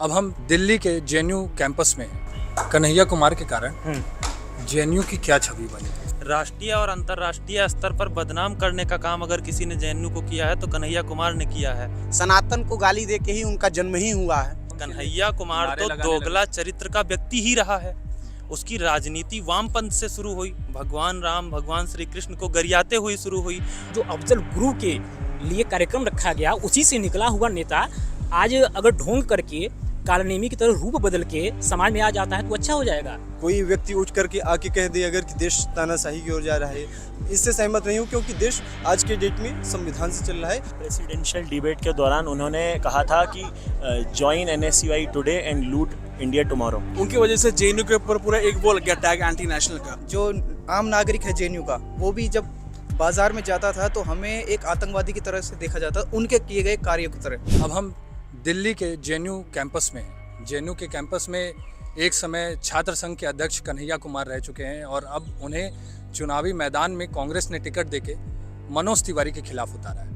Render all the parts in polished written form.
अब हम दिल्ली के जेएनयू कैंपस में हैं। कन्हैया कुमार के कारण जेएनयू की क्या छवि बनी? राष्ट्रीय और अंतर्राष्ट्रीय स्तर पर बदनाम करने का काम अगर किसी ने जेएनयू को किया है तो कन्हैया कुमार ने किया है। सनातन को गाली दे के ही उनका जन्म ही हुआ है। कन्हैया कुमार तो दोगला चरित्र का व्यक्ति ही रहा है। उसकी राजनीति वामपंथ से शुरू हुई, भगवान राम भगवान श्री कृष्ण को गरियाते हुए शुरू हुई। जो अफजल गुरु के लिए कार्यक्रम रखा गया, उसी से निकला हुआ नेता आज अगर ढोंग करके कालनेमी की तरह रूप बदल के समाज में आ जाता है तो अच्छा हो जाएगा। कोई व्यक्ति उठ करके आके कह दे अगर कि देश तानाशाही की ओर जा रहा है, इससे सहमत नहीं हूँ, क्योंकि देश आज के डेट में संविधान से चल रहा है। प्रेसिडेंशियल डिबेट के दौरान उन्होंने कहा था कि जॉइन एनएसयूआई टुडे एंड लूट इंडिया टुमारो। उनकी वजह से जेएनयू के ऊपर पूरा एक वो लग गया टैग एंटी नेशनल का। जो आम नागरिक है जेएनयू का, वो भी जब बाजार में जाता था तो हमें एक आतंकवादी की तरह से देखा जाता, उनके किए गए कार्य की तरह। अब हम दिल्ली के जेएनयू कैंपस में हैं। जेएनयू के कैंपस में एक समय छात्र संघ के अध्यक्ष कन्हैया कुमार रह चुके हैं और अब उन्हें चुनावी मैदान में कांग्रेस ने टिकट देके मनोज तिवारी के खिलाफ उतारा है।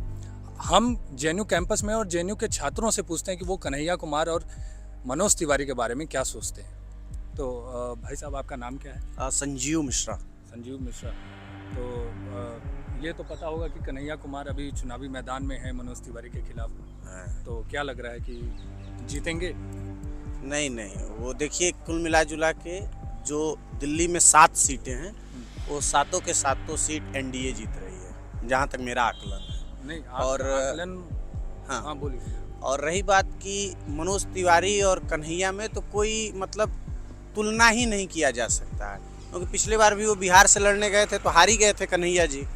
हम जेएनयू कैंपस में और जेएनयू के छात्रों से पूछते हैं कि वो कन्हैया कुमार और मनोज तिवारी के बारे में क्या सोचते हैं। तो भाई साहब, आपका नाम क्या है? संजीव मिश्रा। संजीव मिश्रा। तो ये तो पता होगा कि कन्हैया कुमार अभी चुनावी मैदान में है मनोज तिवारी के खिलाफ। तो क्या लग रहा है कि जीतेंगे? नहीं, वो देखिए, कुल मिला जुला के जो दिल्ली में 7 सीटें हैं, वो सातों के सातों सीट एनडीए जीत रही है, जहाँ तक मेरा आकलन है। नहीं, और आकलन, हाँ बोलिए। और रही बात कि मनोज तिवारी और कन्हैया में तो कोई मतलब तुलना ही नहीं किया जा सकता है, क्योंकि पिछली बार भी वो बिहार से लड़ने गए थे तो हार ही गए थे कन्हैया जी,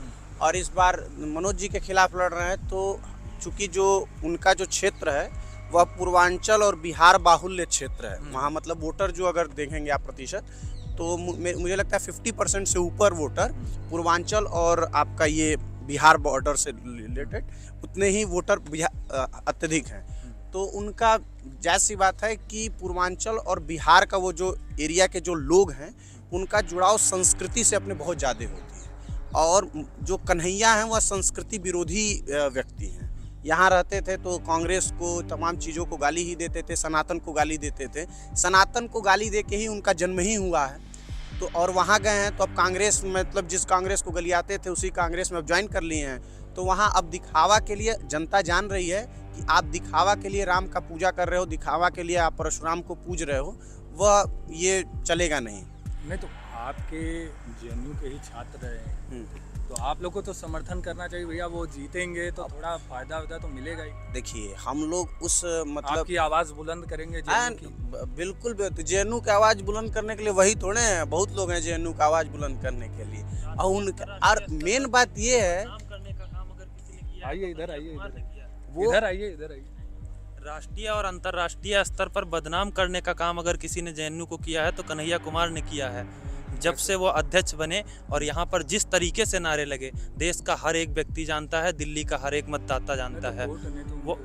और इस बार मनोज जी के खिलाफ लड़ रहे हैं। तो चूँकि जो उनका जो क्षेत्र है वह पूर्वांचल और बिहार बाहुल्य क्षेत्र है, वहाँ मतलब वोटर जो अगर देखेंगे आप प्रतिशत, तो मुझे लगता है 50% से ऊपर वोटर पूर्वांचल और आपका ये बिहार बॉर्डर से रिलेटेड उतने ही वोटर अत्यधिक हैं। तो उनका जायज़ सी बात है कि पूर्वांचल और बिहार का वो जो एरिया के जो लोग हैं, उनका जुड़ाव संस्कृति से अपने बहुत ज़्यादा होती है, और जो कन्हैया हैं वह संस्कृति विरोधी व्यक्ति हैं। यहाँ रहते थे तो कांग्रेस को तमाम चीज़ों को गाली ही देते थे, सनातन को गाली देते थे, सनातन को गाली दे के ही उनका जन्म ही हुआ है। तो और वहाँ गए हैं तो अब कांग्रेस, मतलब जिस कांग्रेस को गलियाते थे उसी कांग्रेस में अब ज्वाइन कर लिए हैं। तो वहाँ अब दिखावा के लिए जनता जान रही है कि आप दिखावा के लिए राम का पूजा कर रहे हो, दिखावा के लिए आप परशुराम को पूज रहे हो, वह ये चलेगा नहीं। तो आपके जेएनयू के ही छात्र हैं, तो आप लोग को तो समर्थन करना चाहिए भैया, वो जीतेंगे तो थोड़ा फायदा तो मिलेगा ही। देखिए, हम लोग उस मतलब आपकी आवाज़ बुलंद करेंगे जेएनयू की। बिल्कुल जेएनयू की आवाज़ बुलंद करने के लिए वही थोड़े हैं, बहुत लोग हैं जेएनयू की आवाज़ बुलंद करने के लिए। और मेन बात ये है, आइए इधर आइए, वो इधर आइए। राष्ट्रीय और अंतर्राष्ट्रीय स्तर पर बदनाम करने का काम अगर किसी ने जेएनयू को किया है तो कन्हैया कुमार ने किया है। जब से वो अध्यक्ष बने और यहाँ पर जिस तरीके से नारे लगे, देश का हर एक व्यक्ति जानता है, दिल्ली का हर एक मतदाता जानता है। वो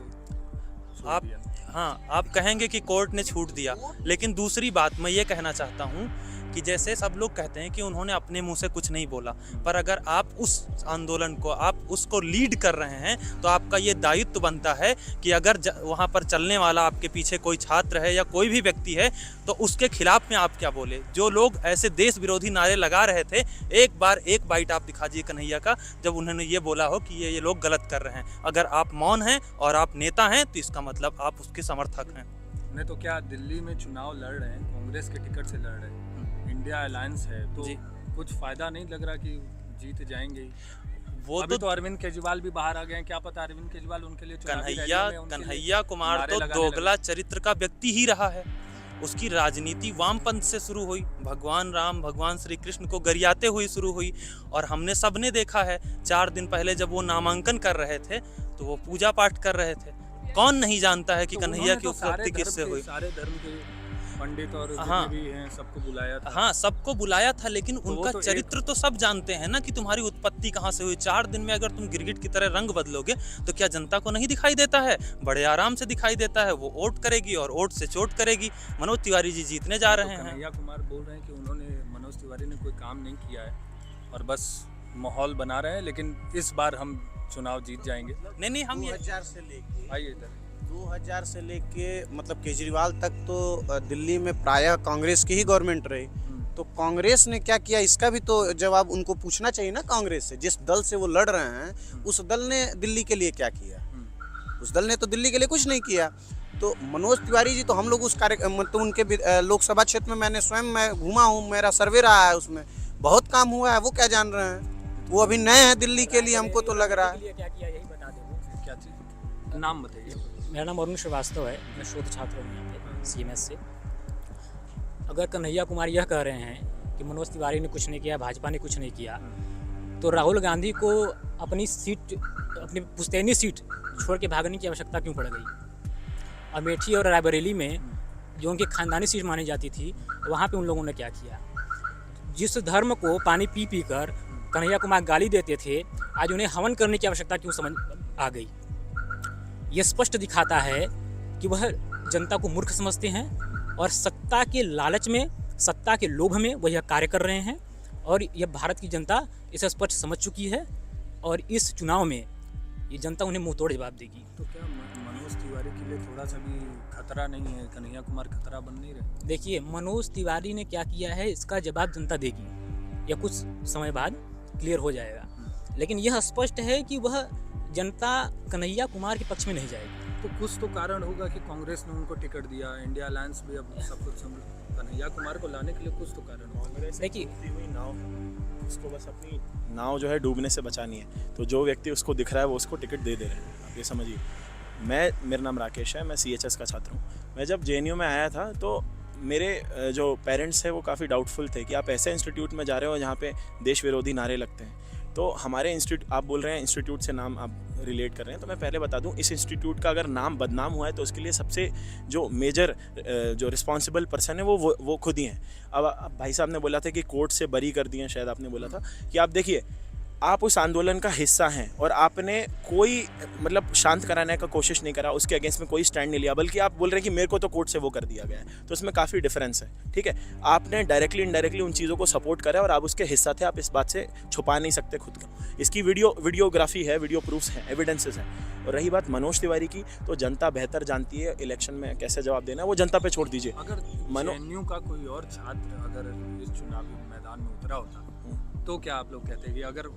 आप कहेंगे कि कोर्ट ने छूट दिया, लेकिन दूसरी बात मैं ये कहना चाहता हूँ कि जैसे सब लोग कहते हैं कि उन्होंने अपने मुंह से कुछ नहीं बोला, पर अगर आप उस आंदोलन को, आप उसको लीड कर रहे हैं, तो आपका ये दायित्व बनता है कि अगर वहाँ पर चलने वाला आपके पीछे कोई छात्र है या कोई भी व्यक्ति है, तो उसके खिलाफ में आप क्या बोले। जो लोग ऐसे देश विरोधी नारे लगा रहे थे, एक बाइट आप दिखा दीजिए कन्हैया का, जब उन्होंने ये बोला हो कि ये लोग गलत कर रहे हैं। अगर आप मौन हैं और आप नेता हैं तो इसका मतलब आप उसके समर्थक हैं। नहीं तो क्या दिल्ली में चुनाव लड़ रहे हैं, कांग्रेस के टिकट से लड़ रहे हैं, इंडिया अलायंस है, तो कुछ फायदा नहीं लग रहा कि जीत जाएंगे? वो अभी तो अरविंद केजरीवाल भी बाहर आ गए हैं, क्या पता अरविंद केजरीवाल उनके लिए कन्हैया कुमार तो दोगला चरित्र का व्यक्ति ही रहा है। उसकी राजनीति वामपंथ से शुरू हुई, भगवान राम भगवान श्री कृष्ण को गरियाते हुए शुरू हुई, और हमने सबने देखा है 4 दिन पहले जब वो नामांकन कर रहे थे तो वो पूजा पाठ कर रहे थे। कौन नहीं जानता है कि कन्हैया की उत्पत्ति किससे हुई? सारे धर्म के पंडित और भी हैं, सबको बुलाया था। हाँ, सबको बुलाया था, लेकिन उनका चरित्र तो सब जानते हैं ना कि तुम्हारी उत्पत्ति कहाँ से हुई। 4 दिन में अगर तुम गिरगिट की तरह रंग बदलोगे तो क्या जनता को नहीं दिखाई देता है? बड़े आराम से दिखाई देता है। वो वोट करेगी और वोट से चोट करेगी। मनोज तिवारी जी जीतने जा रहे हैं। कन्हैया कुमार बोल रहे हैं कि उन्होंने, मनोज तिवारी ने कोई काम नहीं किया है और बस माहौल बना रहे हैं, लेकिन इस बार हम चुनाव जीत जाएंगे। नहीं, हम 2000 से लेके आइए इधर 2000 से लेके मतलब केजरीवाल तक तो दिल्ली में प्रायः कांग्रेस की ही गवर्नमेंट रही। तो कांग्रेस ने क्या किया, इसका भी तो जवाब उनको पूछना चाहिए ना कांग्रेस से। जिस दल से वो लड़ रहे हैं उस दल ने दिल्ली के लिए क्या किया? उस दल ने तो दिल्ली के लिए कुछ नहीं किया। तो मनोज तिवारी जी तो हम लोग उस मतलब उनके लोकसभा क्षेत्र में मैं घूमा हूँ, मेरा सर्वे रहा है, उसमें बहुत काम हुआ है। वो क्या जान रहे हैं? वो अभी नए हैं दिल्ली के लिए, हमको तो लग रहा है। क्या किया यही बता दो। क्या चीज़, नाम बताइए। मेरा नाम अरुण श्रीवास्तव है, मैं शोध छात्र हूँ यहाँ पे CMS से। अगर कन्हैया कुमार यह कह रहे हैं कि मनोज तिवारी ने कुछ नहीं किया, भाजपा ने कुछ नहीं किया, तो राहुल गांधी को अपनी सीट, अपनी पुश्तैनी सीट छोड़ के भागने की आवश्यकता क्यों पड़ गई? अमेठी और रायबरेली में जो उनकी खानदानी सीट मानी जाती थी, वहाँ पे उन लोगों ने क्या किया? जिस धर्म को पानी पी पी कर कन्हैया कुमार गाली देते थे, आज उन्हें हवन करने की आवश्यकता क्यों समझ आ गई? ये स्पष्ट दिखाता है कि वह जनता को मूर्ख समझते हैं और सत्ता के लालच में, सत्ता के लोभ में वह यह कार्य कर रहे हैं। और यह भारत की जनता इसे स्पष्ट समझ चुकी है और इस चुनाव में ये जनता उन्हें मुंह तोड़ जवाब देगी। तो क्या मनोज तिवारी के लिए थोड़ा सा भी खतरा नहीं है? कन्हैया कुमार खतरा बन नहीं रहे? देखिए, मनोज तिवारी ने क्या किया है इसका जवाब जनता देगी, या कुछ समय बाद क्लियर हो जाएगा। लेकिन यह स्पष्ट है कि वह जनता कन्हैया कुमार के पक्ष में नहीं जाएगी। तो कुछ तो कारण होगा कि कांग्रेस ने उनको टिकट दिया, इंडिया अलायंस भी अब सब कुछ कन्हैया कुमार को लाने के लिए कुछ तो कारण होगा। देखिए, हुई नाव, उसको बस अपनी नाव जो है डूबने से बचानी है। तो जो व्यक्ति उसको दिख रहा है वो उसको टिकट दे रहे हैं, आप ये समझिए। मेरा नाम राकेश है, मैं CHS का छात्र हूँ। मैं जब JNU में आया था तो मेरे जो पेरेंट्स हैं वो काफ़ी डाउटफुल थे कि आप ऐसे इंस्टीट्यूट में जा रहे हो जहाँ पे देश विरोधी नारे लगते हैं। तो हमारे इंस्टीट्यूट, आप बोल रहे हैं इंस्टीट्यूट से नाम आप रिलेट कर रहे हैं, तो मैं पहले बता दूं, इस इंस्टीट्यूट का अगर नाम बदनाम हुआ है तो उसके लिए सबसे जो मेजर जो रिस्पॉन्सिबल पर्सन है वो खुद ही हैं। अब भाई साहब ने बोला था कि कोर्ट से बरी कर दिए, शायद आपने बोला था कि आप देखिए, आप उस आंदोलन का हिस्सा हैं और आपने कोई मतलब शांत कराने का कोशिश नहीं करा, उसके अगेंस्ट में कोई स्टैंड नहीं लिया, बल्कि आप बोल रहे हैं कि मेरे को तो कोर्ट से वो कर दिया गया है। तो इसमें काफ़ी डिफरेंस है, ठीक है। आपने डायरेक्टली इनडायरेक्टली उन चीज़ों को सपोर्ट करा और आप उसके हिस्सा थे, आप इस बात से छुपा नहीं सकते खुद को। इसकी वीडियोग्राफी है, वीडियो प्रूफ्स हैं, एविडेंसेस हैं। और रही बात मनोज तिवारी की, तो जनता बेहतर जानती है इलेक्शन में कैसे जवाब देना है, वो जनता पे छोड़ दीजिए। अगर JNU का कोई और छात्र अगर इस चुनावी मैदान में उतरा होता तो क्या आप लोग कहते हैं कि अगर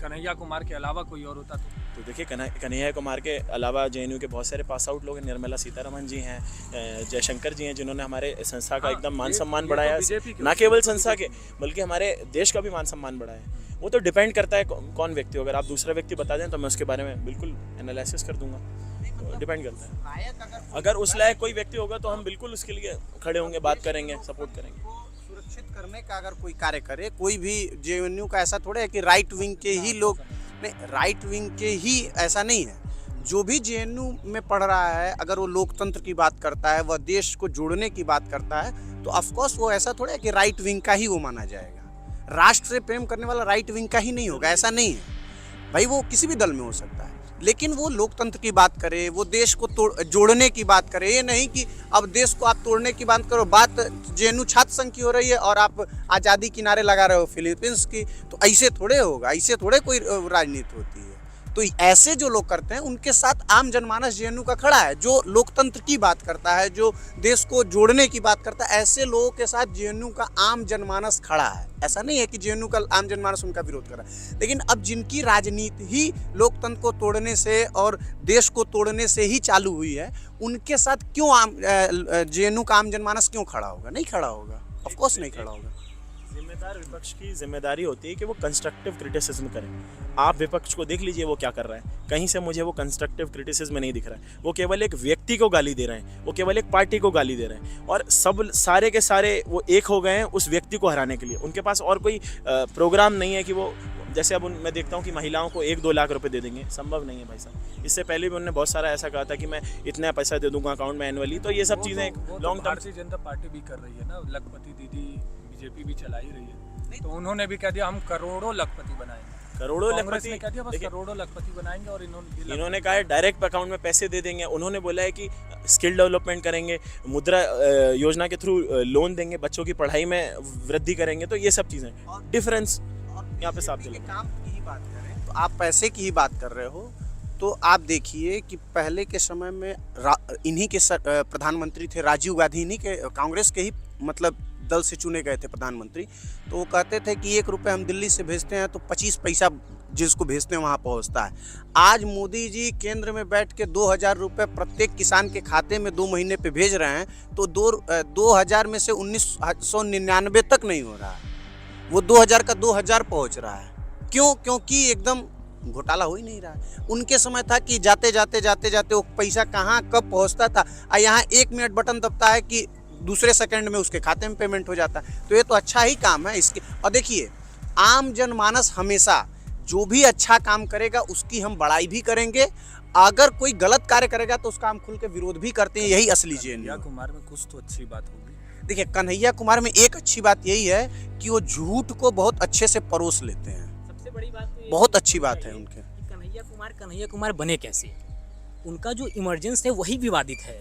कन्हैया कुमार के अलावा कोई और होता तो देखिए, कन्हैया कुमार के अलावा JNU के बहुत सारे पास आउट लोग हैं। निर्मला सीतारमण जी हैं, जयशंकर जी हैं, जिन्होंने हमारे संस्था का एकदम मान सम्मान बढ़ाया, ना केवल संस्था के बल्कि हमारे देश का भी मान सम्मान बढ़ाया। वो तो डिपेंड करता है कौन व्यक्ति हो। अगर आप दूसरा व्यक्ति बता दें तो मैं उसके बारे में बिल्कुल एनालिसिस कर दूंगा। तो डिपेंड करता है, अगर उस लायक कोई व्यक्ति होगा तो हम बिल्कुल उसके लिए खड़े होंगे, बात करेंगे, सपोर्ट करेंगे। सुरक्षित करने का अगर कोई कार्य करे, कोई भी JNU का ऐसा थोड़ा है कि राइट विंग के ही लोग, नहीं, राइट विंग के ही ऐसा नहीं है। जो भी JNU में पढ़ रहा है, अगर वो लोकतंत्र की बात करता है, वह देश को जोड़ने की बात करता है, तो ऑफकोर्स वो ऐसा थोड़ा है कि राइट विंग का ही वो माना जाएगा। राष्ट्र से प्रेम करने वाला राइट विंग का ही नहीं होगा, ऐसा नहीं है भाई। वो किसी भी दल में हो सकता है, लेकिन वो लोकतंत्र की बात करे, वो देश को जोड़ने की बात करे। ये नहीं कि अब देश को आप तोड़ने की बात करो। बात JNU छात्र संघ की हो रही है और आप आज़ादी किनारे लगा रहे हो फिलीपींस की, तो ऐसे थोड़े होगा, ऐसे थोड़े कोई राजनीति होती है। तो ऐसे जो लोग करते हैं उनके साथ आम जनमानस JNU का खड़ा है, जो लोकतंत्र की बात करता है, जो देश को जोड़ने की बात करता है। ऐसे लोगों के साथ JNU का आम जनमानस खड़ा है। ऐसा नहीं है कि JNU का आम जनमानस उनका विरोध कर रहा है, लेकिन अब जिनकी राजनीति ही लोकतंत्र को तोड़ने से और देश को तोड़ने से ही चालू हुई है, उनके साथ क्यों JNU का आम जनमानस क्यों खड़ा होगा? नहीं खड़ा होगा, ऑफकोर्स नहीं खड़ा होगा। जिम्मेदार विपक्ष की जिम्मेदारी होती है कि वो कंस्ट्रक्टिव क्रिटिसिज्म करें। आप विपक्ष को देख लीजिए वो क्या कर रहा है, कहीं से मुझे वो कंस्ट्रक्टिव क्रिटिसिज्म नहीं दिख रहा है। वो केवल एक व्यक्ति को गाली दे रहे हैं, वो केवल एक पार्टी को गाली दे रहे हैं, और सारे के सारे वो एक हो गए हैं उस व्यक्ति को हराने के लिए। उनके पास और कोई प्रोग्राम नहीं है कि वो, जैसे अब मैं देखता हूँ कि महिलाओं को 1-2 लाख रुपए दे देंगे, संभव नहीं है भाई साहब। इससे पहले भी उन्होंने बहुत सारा ऐसा कहा था कि मैं इतना पैसा दे दूंगा अकाउंट में एनुअली। तो ये सब चीज़ें long term, Bharatiya Janata party भी कर रही है ना, लखपति दीदी BJP भी चला ही रही है, तो उन्होंने भी कह दिया हम करोड़ों लखपति बनाएंगे। करोड़ों लखपति ने कह दिया बस करोड़ों लखपति बनाएंगे, और इन्होंने कहा है डायरेक्ट अकाउंट में पैसे दे देंगे। उन्होंने बोला है कि स्किल डेवलपमेंट करेंगे, मुद्रा योजना के थ्रू लोन देंगे, बच्चों की पढ़ाई में वृद्धि करेंगे। तो ये सब चीज़ें, डिफरेंस यहाँ पे साफ दिला। काम की ही बात करें तो आप पैसे की ही बात कर रहे हो, तो आप देखिए कि पहले के समय में इन्हीं के प्रधानमंत्री थे राजीव गांधी, इन्हीं के कांग्रेस के ही मतलब दल से चुने गए थे प्रधानमंत्री। तो वो कहते थे कि 1 रुपये हम दिल्ली से भेजते हैं तो 25 पैसा जिसको भेजते हैं वहाँ पहुँचता है। आज मोदी जी केंद्र में बैठ के 2000 रुपये प्रत्येक किसान के खाते में 2 महीने पे भेज रहे हैं, तो 2000 में से 1999 तक नहीं हो रहा है, वो 2000 का 2000 पहुँच रहा है। क्यों? क्योंकि एकदम घोटाला हो ही नहीं रहा है। उनके समय था कि जाते जाते वो पैसा कहाँ कब पहुँचता था, और यहाँ 1 मिनट बटन दबता है कि दूसरे सेकंड में उसके खाते में पेमेंट हो जाता है। तो ये तो अच्छा ही काम है इसके। और देखिए, आम जनमानस हमेशा जो भी अच्छा काम करेगा उसकी हम बड़ाई भी करेंगे, अगर कोई गलत कार्य करेगा तो उसका हम खुल के विरोध भी करते हैं। यही असली जेएनयू। कन्हैया कुमार में कुछ तो अच्छी बात होगी। देखिए, कन्हैया कुमार में एक अच्छी बात यही है कि वो झूठ को बहुत अच्छे से परोस लेते हैं। सबसे बड़ी बात तो बहुत अच्छी बात है उनके। कन्हैया कुमार बने कैसे? उनका जो इमरजेंस है वही विवादित है।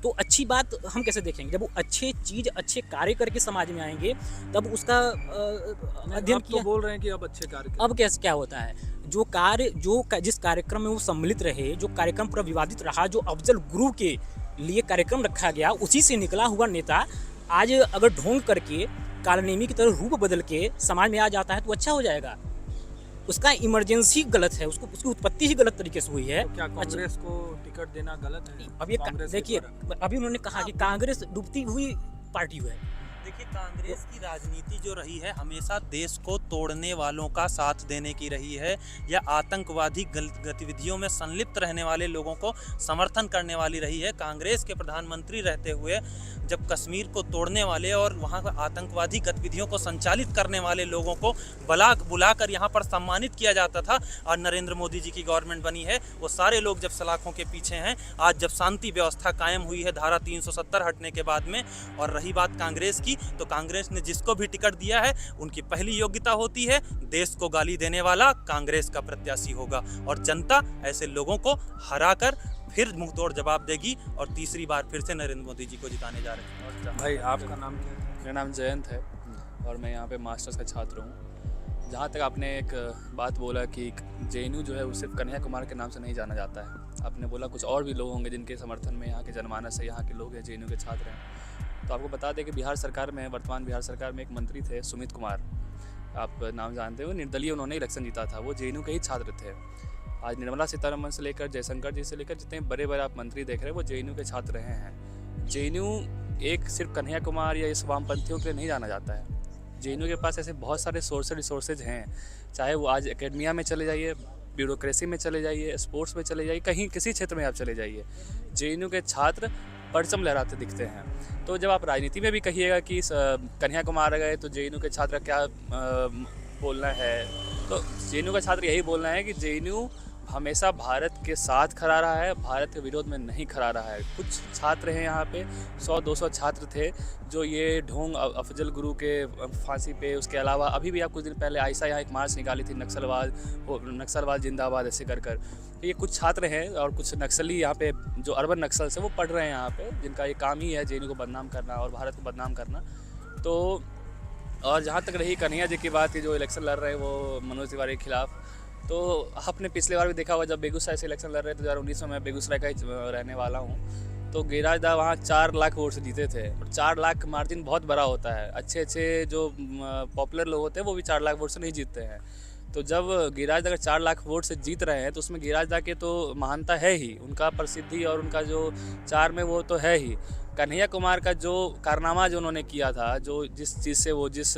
तो अच्छी बात हम कैसे देखेंगे? जब वो अच्छे कार्य करके समाज में आएंगे तब उसका अध्ययन किया। तो बोल रहे हैं कि अब अच्छे कार्य। अब कैसे क्या होता है? जिस कार्यक्रम में वो सम्मिलित रहे, जो कार्यक्रम पूरा विवादित रहा, जो अफजल गुरु के लिए कार्यक्रम रखा गया, उसी से निकला हुआ नेता आज अगर ढोंग करके कालनेमी की तरह रूप बदल के समाज में आ जाता है तो अच्छा हो जाएगा। उसका इमरजेंसी गलत है, उसकी उत्पत्ति ही गलत तरीके से हुई है। तो क्या कांग्रेस को टिकट देना गलत है? अब ये देखिए, अभी उन्होंने कहा कि कांग्रेस डूबती हुई पार्टी है। देखिए, कांग्रेस की राजनीति जो रही है हमेशा देश को तोड़ने वालों का साथ देने की रही है, या आतंकवादी गतिविधियों में संलिप्त रहने वाले लोगों को समर्थन करने वाली रही है। कांग्रेस के प्रधानमंत्री रहते हुए जब कश्मीर को तोड़ने वाले और वहाँ पर आतंकवादी गतिविधियों को संचालित करने वाले लोगों को बुलाकर यहाँ पर सम्मानित किया जाता था, और नरेंद्र मोदी जी की गवर्नमेंट बनी है, वो सारे लोग जब सलाखों के पीछे हैं। आज जब शांति व्यवस्था कायम हुई है धारा 370 हटने के बाद में, और रही बात कांग्रेस की, तो कांग्रेस ने जिसको भी टिकट दिया है उनकी पहली योग्यता होती है देश को गाली देने वाला कांग्रेस का प्रत्याशी होगा, और जनता ऐसे लोगों को हराकर फिर मुंहतोड़ जवाब देगी, और तीसरी बार फिर से नरेंद्र मोदी जी को जिताने जा रहे हैं। भाई, आपका नाम क्या है? मेरा नाम जयंत है और मैं यहाँ पे मास्टर्स का छात्र हूँ। जहाँ तक आपने एक बात बोला कि जेएनयू जो है वो सिर्फ कन्हैया कुमार के नाम से नहीं जाना जाता है, आपने बोला कुछ और भी लोग होंगे जिनके समर्थन में यहाँ के जनमानस है, यहाँ के लोग हैं, जेएनयू के छात्र हैं। तो आपको बता दें कि बिहार सरकार में, वर्तमान बिहार सरकार में एक मंत्री थे सुमित कुमार, आप नाम जानते हो, निर्दलीय उन्होंने इलेक्शन जीता था, वो जेएनयू के ही छात्र थे। आज निर्मला सीतारमण से लेकर जयशंकर जी से लेकर जितने बड़े बड़े आप मंत्री देख रहे हैं वो जेएनयू के छात्र रहे हैं। जेएनयू एक सिर्फ कन्हैया कुमार या इस वामपंथियों के लिए नहीं जाना जाता है। जेएनयू के पास ऐसे बहुत सारे रिसोर्सेज हैं, चाहे वो आज एकेडमिया में चले जाइए, ब्यूरोक्रेसी में चले जाइए, स्पोर्ट्स में चले जाइए, कहीं किसी क्षेत्र में आप चले जाइए, जेएनयू के छात्र परचम लहराते दिखते हैं। तो जब आप राजनीति में भी कहिएगा कि कन्हैया कुमार आ गए तो जेएनयू के छात्र क्या बोलना है, तो जेएनयू का छात्र यही बोलना है कि जेएनयू हमेशा भारत के साथ खड़ा रहा है, भारत के विरोध में नहीं खड़ा रहा है। कुछ छात्र हैं यहाँ पे, 100-200 छात्र थे जो ये ढोंग अफजल गुरु के फांसी पे, उसके अलावा अभी भी आप कुछ दिन पहले आयशा यहाँ एक मार्च निकाली थी, नक्सलवाद जिंदाबाद ऐसे कर तो ये कुछ छात्र हैं और कुछ नक्सली यहाँ पे जो अर्बन नक्सल से वो पढ़ रहे हैं यहाँ पे, जिनका ये काम ही है जेएनयू को बदनाम करना और भारत को बदनाम करना। तो और जहाँ तक रही कन्हैया जी की बात की, जो इलेक्शन लड़ रहे हैं वो मनोज तिवारी के खिलाफ, तो आपने पिछले बार भी देखा होगा जब बेगूसराय से इलेक्शन लड़ रहे थे 2019 में, मैं बेगूसराय का ही रहने वाला हूँ, तो गिरिराज दा वहाँ 4 लाख वोट से जीते थे, और 4 लाख मार्जिन बहुत बड़ा होता है। अच्छे जो पॉपुलर लोग होते हैं वो भी 4 लाख वोट से नहीं जीतते हैं। तो जब गिरिराज दा अगर 4 लाख वोट से जीत रहे हैं तो उसमें गिरिराज दा के तो महानता है ही, उनका प्रसिद्धि और उनका जो चार में वो तो है ही। कन्हैया कुमार का जो कारनामा जो उन्होंने किया था, जो जिस चीज़ से वो जिस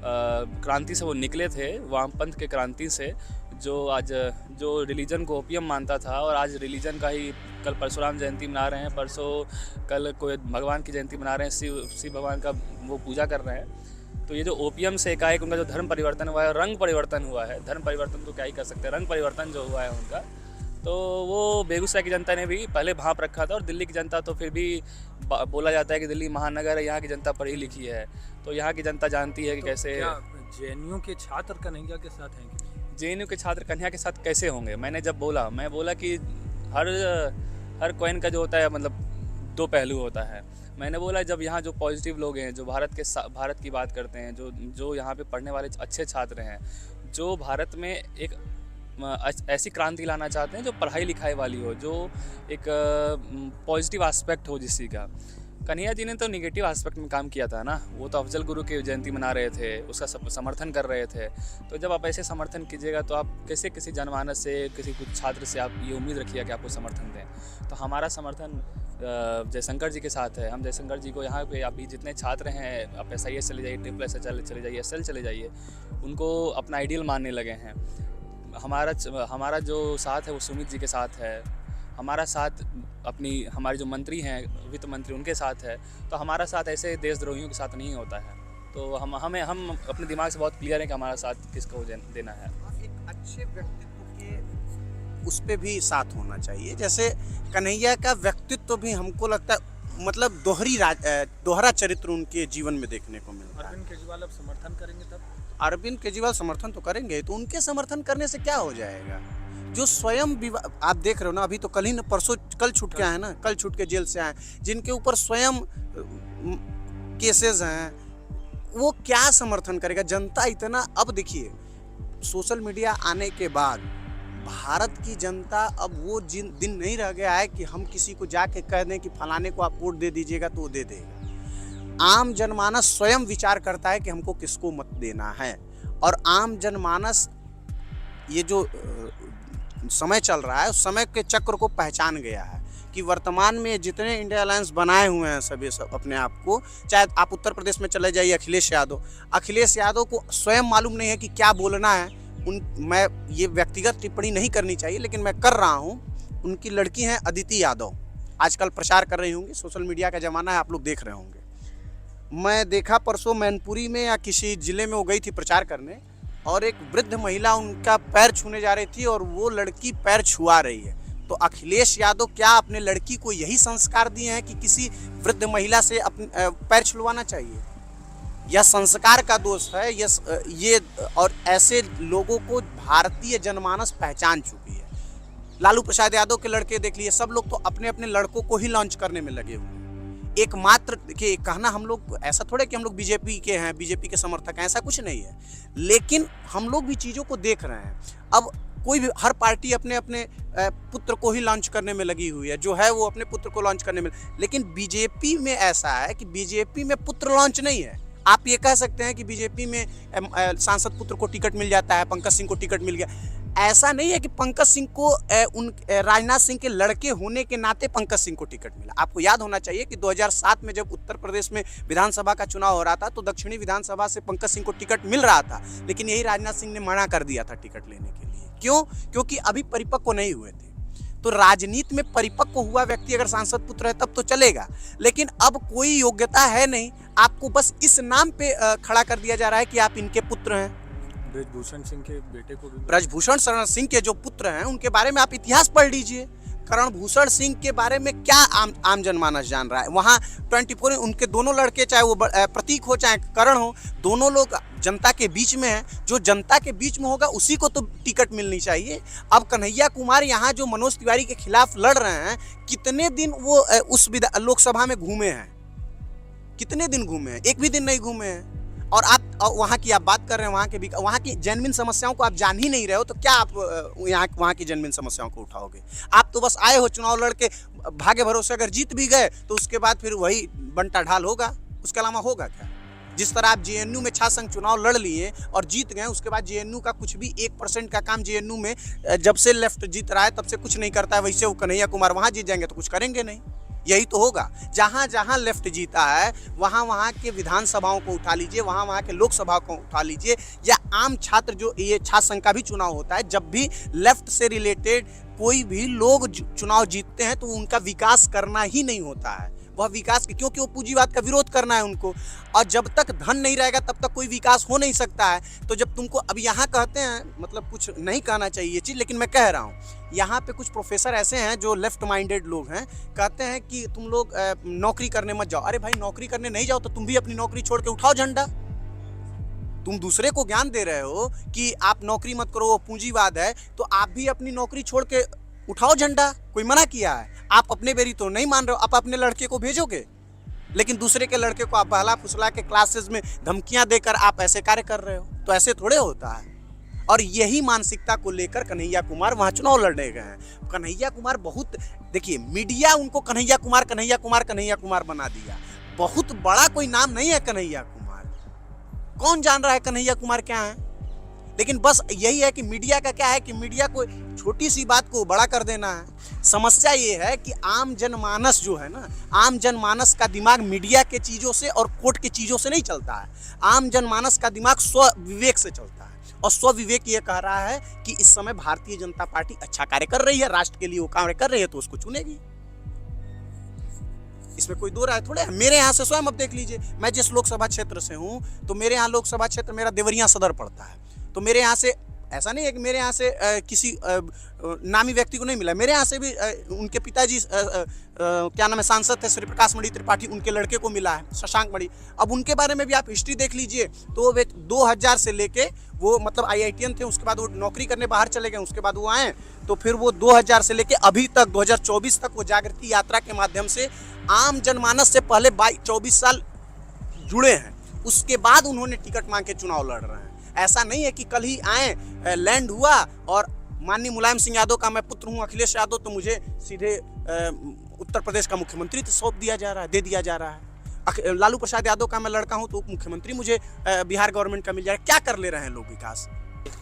क्रांति से वो निकले थे, वामपंथ के क्रांति से, जो रिलीजन को ओपियम मानता था, और आज रिलीजन का ही, कल परशुराम जयंती मना रहे हैं, परसों कल कोई भगवान की जयंती मना रहे हैं, शिव भगवान का वो पूजा कर रहे हैं। तो ये जो ओपियम से एकाएक उनका जो धर्म परिवर्तन हुआ है, रंग परिवर्तन हुआ है, धर्म परिवर्तन तो क्या ही कर सकते हैं, रंग परिवर्तन जो हुआ है उनका, तो वो बेगूसराय की जनता ने भी पहले भांप रखा था, और दिल्ली की जनता तो फिर भी बोला जाता है कि दिल्ली महानगर है, यहाँ की जनता पढ़ी लिखी है, तो यहाँ की जनता जानती है कि कैसे। जेएनयू के छात्र कन्हैया के साथ हैं? जेएनयू के छात्र कन्हैया के साथ कैसे होंगे? मैं बोला कि हर कॉइन का जो होता है मतलब 2 पहलू होता है। मैंने बोला जब यहाँ जो पॉजिटिव लोग हैं, जो भारत की बात करते हैं, जो यहाँ पे पढ़ने वाले अच्छे छात्र हैं, जो भारत में एक ऐसी क्रांति लाना चाहते हैं जो पढ़ाई लिखाई वाली हो, जो एक पॉजिटिव एस्पेक्ट हो जिस चीज़ का। कन्हैया जी ने तो निगेटिव एस्पेक्ट में काम किया था ना, वो तो अफजल गुरु की जयंती मना रहे थे, उसका समर्थन कर रहे थे। तो जब आप ऐसे समर्थन कीजिएगा तो आप कैसे किसी जनमानस से, किसी कुछ छात्र से आप ये उम्मीद रखिए कि आपको समर्थन दें। तो हमारा समर्थन जयशंकर जी के साथ है। हम जयशंकर जी को यहाँ पे अभी जितने छात्र हैं, आप SIS चले जाइए, SSS चले जाइए, SL चले जाइए, उनको अपना आइडियल मानने लगे हैं। हमारा जो साथ है वो सुमित जी के साथ है, हमारा साथ हमारे जो मंत्री हैं, वित्त मंत्री, उनके साथ है। तो हमारा साथ ऐसे देशद्रोहियों के साथ नहीं होता है। तो हम अपने दिमाग से बहुत क्लियर है कि हमारा साथ किसको देना है। एक अच्छे व्यक्तित्व के उस पे भी साथ होना चाहिए। जैसे कन्हैया का व्यक्तित्व भी हमको लगता है मतलब दोहरा चरित्र उनके जीवन में देखने को मिलता है। अरविंद केजरीवाल अब समर्थन करेंगे तब? अरविंद केजरीवाल समर्थन तो करेंगे, तो उनके समर्थन करने से क्या हो जाएगा? जो स्वयं आप देख रहे हो ना, अभी तो कल छूट के आए ना, कल छूट के जेल से आए, जिनके ऊपर स्वयं केसेस हैं, वो क्या समर्थन करेगा? जनता इतना, अब देखिए सोशल मीडिया आने के बाद भारत की जनता अब वो दिन नहीं रह गया है कि हम किसी को जाके कह दें कि फलाने को आप वोट दे दीजिएगा तो वो दे देगा। आम जनमानस स्वयं विचार करता है कि हमको किसको मत देना है। और आम जनमानस ये जो समय चल रहा है, उस समय के चक्र को पहचान गया है कि वर्तमान में जितने इंडिया अलायंस बनाए हुए हैं सब अपने आप को, चाहे आप उत्तर प्रदेश में चले जाइए, अखिलेश यादव को स्वयं मालूम नहीं है कि क्या बोलना है। मैं ये व्यक्तिगत टिप्पणी नहीं करनी चाहिए, लेकिन मैं कर रहा हूँ। उनकी लड़की हैं अदिति यादव, आजकल प्रचार कर रही होंगी, सोशल मीडिया का ज़माना है, आप लोग देख रहे होंगे। मैं देखा परसों मैनपुरी में या किसी ज़िले में वो गई थी प्रचार करने, और एक वृद्ध महिला उनका पैर छूने जा रही थी और वो लड़की पैर छुआ रही है। तो अखिलेश यादव क्या अपने लड़की को यही संस्कार दिए हैं कि किसी वृद्ध महिला से अपने पैर छुलवाना चाहिए? यह संस्कार का दोष है। ये और ऐसे लोगों को भारतीय जनमानस पहचान चुकी है। लालू प्रसाद यादव के लड़के देख लिए, सब लोग तो अपने अपने लड़कों को ही लॉन्च करने में लगे हुए हैं। एकमात्र देखिए, कहना हम लोग ऐसा थोड़े कि हम लोग बीजेपी के हैं, बीजेपी के समर्थक हैं, ऐसा कुछ नहीं है, लेकिन हम लोग भी चीज़ों को देख रहे हैं। अब कोई भी, हर पार्टी अपने अपने पुत्र को ही लॉन्च करने में लगी हुई है, जो है वो अपने पुत्र को लॉन्च करने में, लेकिन बीजेपी में ऐसा है कि बीजेपी में पुत्र लॉन्च नहीं है। आप ये कह सकते हैं कि बीजेपी में सांसद पुत्र को टिकट मिल जाता है, पंकज सिंह को टिकट मिल गया, ऐसा नहीं है कि पंकज सिंह को राजनाथ सिंह के लड़के होने के नाते पंकज सिंह को टिकट मिला। आपको याद होना चाहिए कि 2007 में जब उत्तर प्रदेश में विधानसभा का चुनाव हो रहा था, तो दक्षिणी विधानसभा से पंकज सिंह को टिकट मिल रहा था, लेकिन यही राजनाथ सिंह ने मना कर दिया था टिकट लेने के लिए। क्यों? क्योंकि अभी परिपक्व नहीं हुए थे। तो राजनीति में परिपक्व हुआ व्यक्ति अगर सांसद पुत्र है तब तो चलेगा, लेकिन अब कोई योग्यता है नहीं, आपको बस इस नाम पे खड़ा कर दिया जा रहा है कि आप इनके पुत्र हैं। ब्रजभूषण सिंह के बेटे को भी, ब्रजभूषण शरण सिंह के जो पुत्र हैं उनके बारे में आप इतिहास पढ़ लीजिए। करणभूषण सिंह के बारे में क्या आम जनमानस जान रहा है? वहाँ 24 उनके दोनों लड़के, चाहे वो प्रतीक हो चाहे करण हो, दोनों लोग जनता के बीच में हैं। जो जनता के बीच में होगा उसी को तो टिकट मिलनी चाहिए। अब कन्हैया कुमार यहाँ जो मनोज तिवारी के खिलाफ लड़ रहे हैं, कितने दिन वो उस लोकसभा में घूमे हैं? कितने दिन घूमे हैं? एक भी दिन नहीं घूमे हैं। और आप वहाँ की आप बात कर रहे हैं, वहाँ की जेन्युइन समस्याओं को आप जान ही नहीं रहे हो, तो क्या आप वहाँ की जेन्युइन समस्याओं को उठाओगे? आप तो बस आए हो चुनाव लड़ के, भाग्य भरोसे अगर जीत भी गए तो उसके बाद फिर वही बंटा ढाल होगा, उसके अलावा होगा क्या? जिस तरह आप JNU में छात्र संघ चुनाव लड़ लिए और जीत गए, उसके बाद JNU का कुछ भी 1% का काम JNU में जब से लेफ्ट जीत रहा है तब से कुछ नहीं करता है, वैसे वो कन्हैया कुमार वहाँ जीत जाएंगे तो कुछ करेंगे नहीं। यही तो होगा। जहाँ जहाँ लेफ्ट जीता है वहाँ वहाँ के विधानसभाओं को उठा लीजिए, वहाँ वहाँ के लोकसभा को उठा लीजिए, या आम छात्र जो ये छात्र संघ का भी चुनाव होता है, जब भी लेफ्ट से रिलेटेड कोई भी लोग चुनाव जीतते हैं तो उनका विकास करना ही नहीं होता है। वह विकास क्योंकि वो पूंजीवाद का विरोध करना है उनको, और जब तक धन नहीं रहेगा तब तक कोई विकास हो नहीं सकता है। तो जब तुमको अब यहाँ कहते हैं, मतलब कुछ नहीं कहना चाहिए ये चीज़, लेकिन मैं कह रहा हूँ, यहाँ पे कुछ प्रोफेसर ऐसे हैं जो लेफ्ट माइंडेड लोग हैं, कहते हैं कि तुम लोग नौकरी करने मत जाओ। अरे भाई, नौकरी करने नहीं जाओ तो तुम भी अपनी नौकरी छोड़ के उठाओ झंडा। तुम दूसरे को ज्ञान दे रहे हो कि आप नौकरी मत करो, वो पूंजीवाद है, तो आप भी अपनी नौकरी छोड़ के उठाओ झंडा। कोई मना किया है? आप अपने बेरी तो नहीं मान रहे हो, आप अपने लड़के को भेजोगे, लेकिन दूसरे के लड़के को आप बहला फुसला के क्लासेस में धमकियां देकर आप ऐसे कार्य कर रहे हो। तो ऐसे थोड़े होता है। और यही मानसिकता को लेकर कन्हैया कुमार वहां चुनाव लड़ने गए हैं। कन्हैया कुमार बहुत, देखिए मीडिया उनको कन्हैया कुमार बना दिया। बहुत बड़ा कोई नाम नहीं है कन्हैया कुमार, कौन जान रहा है कन्हैया कुमार क्या है। लेकिन बस यही है कि मीडिया का क्या है कि मीडिया को छोटी सी बात को बड़ा कर देना है। समस्या ये है कि आम जनमानस जो है ना, आम जनमानस का दिमाग मीडिया के चीज़ों से और कोर्ट के चीज़ों से नहीं चलता है। आम जनमानस का दिमाग स्व विवेक से चलता है, और स्व विवेक ये कह रहा है कि इस समय भारतीय जनता पार्टी अच्छा कार्य कर रही है, राष्ट्र के लिए वो कार्य कर रही है, तो उसको चुनेगी। इसमें कोई दो राय थोड़े है। मेरे यहाँ से स्वयं अब देख लीजिए, मैं जिस लोकसभा क्षेत्र से हूँ, तो मेरे यहाँ लोकसभा क्षेत्र मेरा देवरिया सदर पड़ता है। तो मेरे यहाँ से ऐसा नहीं है कि मेरे यहाँ से किसी नामी व्यक्ति को नहीं मिला, मेरे यहाँ से भी उनके पिताजी क्या नाम है, सांसद थे श्री प्रकाश मणि त्रिपाठी, उनके लड़के को मिला है शशांक मणि। अब उनके बारे में भी आप हिस्ट्री देख लीजिए, तो वे 2000 से लेके वो मतलब IITian थे, उसके बाद वो नौकरी करने बाहर चले गए, उसके बाद वो आए, तो फिर वो 2000 से लेके अभी तक 2024 तक वो जागृति यात्रा के माध्यम से आम जनमानस से पहले 24 साल जुड़े हैं। उसके बाद उन्होंने टिकट मांग के चुनाव लड़ रहे हैं। ऐसा नहीं है कि कल ही आए, लैंड हुआ और माननीय मुलायम सिंह यादव का मैं पुत्र हूं, अखिलेश यादव, तो मुझे सीधे उत्तर प्रदेश का मुख्यमंत्री तो सौंप दिया जा रहा है, दे दिया जा रहा है। लालू प्रसाद यादव का मैं लड़का हूं तो उप मुख्यमंत्री मुझे बिहार गवर्नमेंट का मिल जाएगा। क्या कर ले रहे हैं लोग विकास।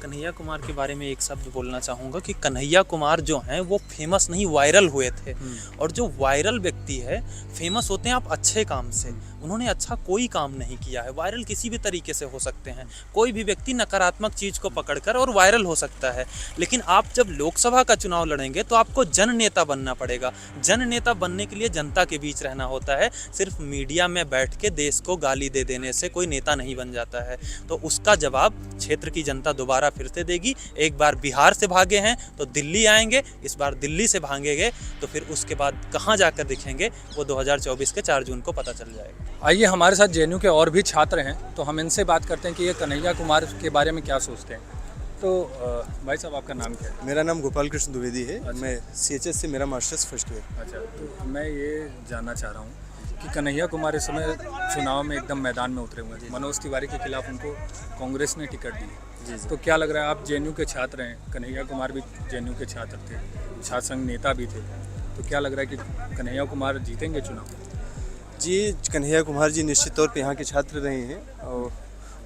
कन्हैया कुमार के बारे में एक शब्द बोलना चाहूँगा कि कन्हैया कुमार जो हैं वो फेमस नहीं, वायरल हुए थे। और जो वायरल व्यक्ति है फेमस होते हैं आप अच्छे काम से, उन्होंने अच्छा कोई काम नहीं किया है। वायरल किसी भी तरीके से हो सकते हैं, कोई भी व्यक्ति नकारात्मक चीज़ को पकड़कर और वायरल हो सकता है। लेकिन आप जब लोकसभा का चुनाव लड़ेंगे तो आपको जन नेता बनना पड़ेगा। जन नेता बनने के लिए जनता के बीच रहना होता है। सिर्फ मीडिया में बैठ के देश को गाली दे देने से कोई नेता नहीं बन जाता है। तो उसका जवाब क्षेत्र की जनता दोबारा फिर से देगी। एक बार बिहार से भागे हैं तो दिल्ली आएंगे, इस बार दिल्ली से भागेंगे तो फिर उसके बाद कहाँ जाकर दिखेंगे वो 2024 के 4 जून को पता चल जाएगा। आइए हमारे साथ JNU के और भी छात्र हैं, तो हम इनसे बात करते हैं कि ये कन्हैया कुमार के बारे में क्या सोचते हैं। तो भाई साहब, आपका नाम क्या है? मेरा नाम गोपाल कृष्ण द्विवेदी है। अच्छा। मैं CHS से, मेरा मास्टर्स फर्स्ट ईयर। अच्छा, तो मैं ये जानना चाह रहा हूँ कि कन्हैया कुमार इस समय चुनाव में एकदम मैदान में उतरे हुए हैं। मनोज तिवारी के खिलाफ उनको कांग्रेस ने टिकट दी। तो क्या लग रहा है, आप JNU के छात्र हैं, कन्हैया कुमार भी JNU के छात्र थे, छात्र संघ नेता भी थे, तो क्या लग रहा है कि कन्हैया कुमार जीतेंगे चुनाव? जी, कन्हैया कुमार जी निश्चित तौर पे यहाँ के छात्र रहे हैं और